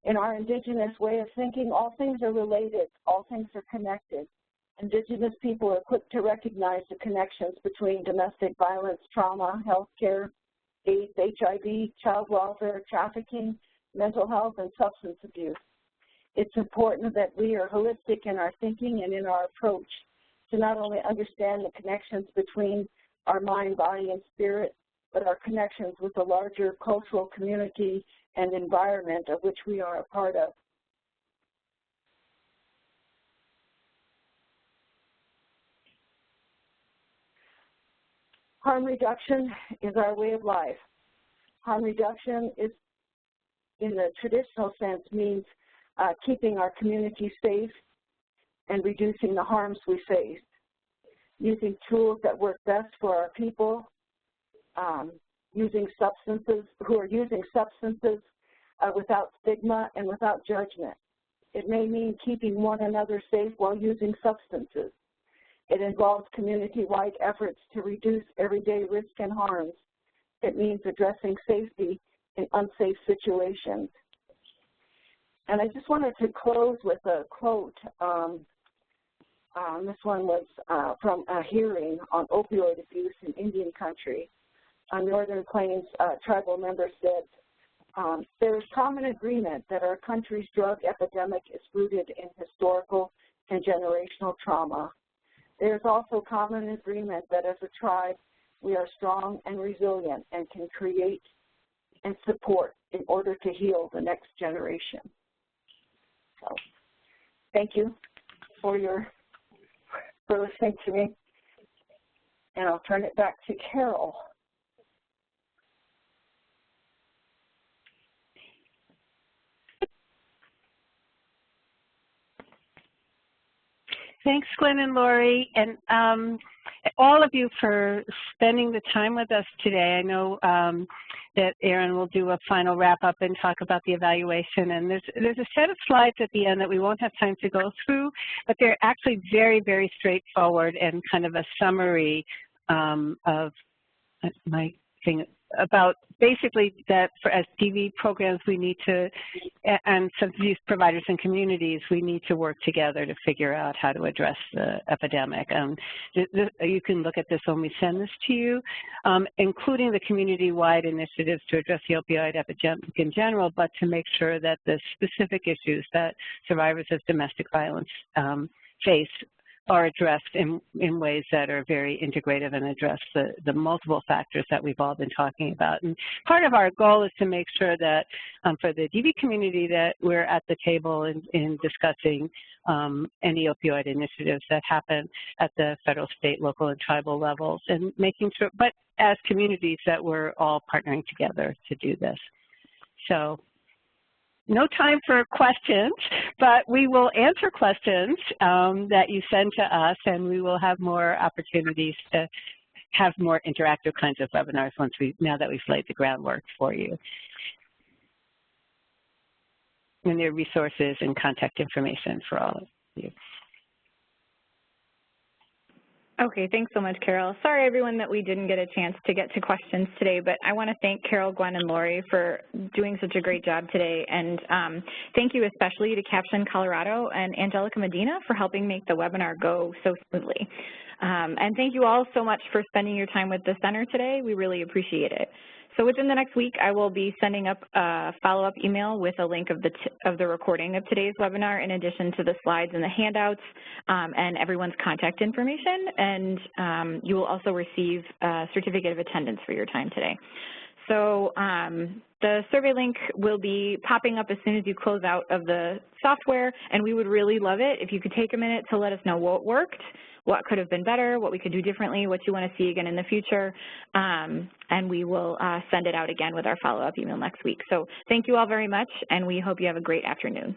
In our Indigenous way of thinking, all things are related, all things are connected. Indigenous people are quick to recognize the connections between domestic violence, trauma, healthcare, AIDS, HIV, child welfare, trafficking, mental health, and substance abuse. It's important that we are holistic in our thinking and in our approach to not only understand the connections between our mind, body, and spirit, but our connections with the larger cultural community and environment of which we are a part of. Harm reduction is our way of life. Harm reduction is, in the traditional sense, means keeping our community safe and reducing the harms we face, using tools that work best for our people, using substances without stigma and without judgment. It may mean keeping one another safe while using substances. It involves community-wide efforts to reduce everyday risk and harms. It means addressing safety in unsafe situations. And I just wanted to close with a quote. This one was from a hearing on opioid abuse in Indian country. Northern Plains tribal member said, there is common agreement that our country's drug epidemic is rooted in historical and generational trauma. There is also common agreement that as a tribe, we are strong and resilient and can create and support in order to heal the next generation. So, thank you for listening to me, and I'll turn it back to Carole. Thanks, Gwen and Laurie, and all of you for spending the time with us today. I know that Aaron will do a final wrap-up and talk about the evaluation, and there's a set of slides at the end that we won't have time to go through, but they're actually very, very straightforward and kind of a summary of my thing about basically that for as DV programs we need to, and substance use providers and communities, we need to work together to figure out how to address the epidemic. You can look at this when we send this to you, including the community-wide initiatives to address the opioid epidemic in general, but to make sure that the specific issues that survivors of domestic violence face are addressed in ways that are very integrative and address the multiple factors that we've all been talking about. And part of our goal is to make sure that for the DV community that we're at the table in discussing any opioid initiatives that happen at the federal, state, local, and tribal levels, and making sure, but as communities, that we're all partnering together to do this. So no time for questions, but we will answer questions that you send to us, and we will have more opportunities to have more interactive kinds of webinars now that we've laid the groundwork for you. And there are resources and contact information for all of you. Okay, thanks so much, Carole. Sorry, everyone, that we didn't get a chance to get to questions today, but I want to thank Carole, Gwen, and Laurie for doing such a great job today, and thank you especially to Caption Colorado and Angelica Medina for helping make the webinar go so smoothly. And thank you all so much for spending your time with the center today. We really appreciate it. So within the next week, I will be sending up a follow-up email with a link of the recording of today's webinar, in addition to the slides and the handouts and everyone's contact information. And you will also receive a certificate of attendance for your time today. So the survey link will be popping up as soon as you close out of the software, and we would really love it if you could take a minute to let us know what worked, what could have been better, what we could do differently, what you want to see again in the future, and we will send it out again with our follow-up email next week. So thank you all very much, and we hope you have a great afternoon.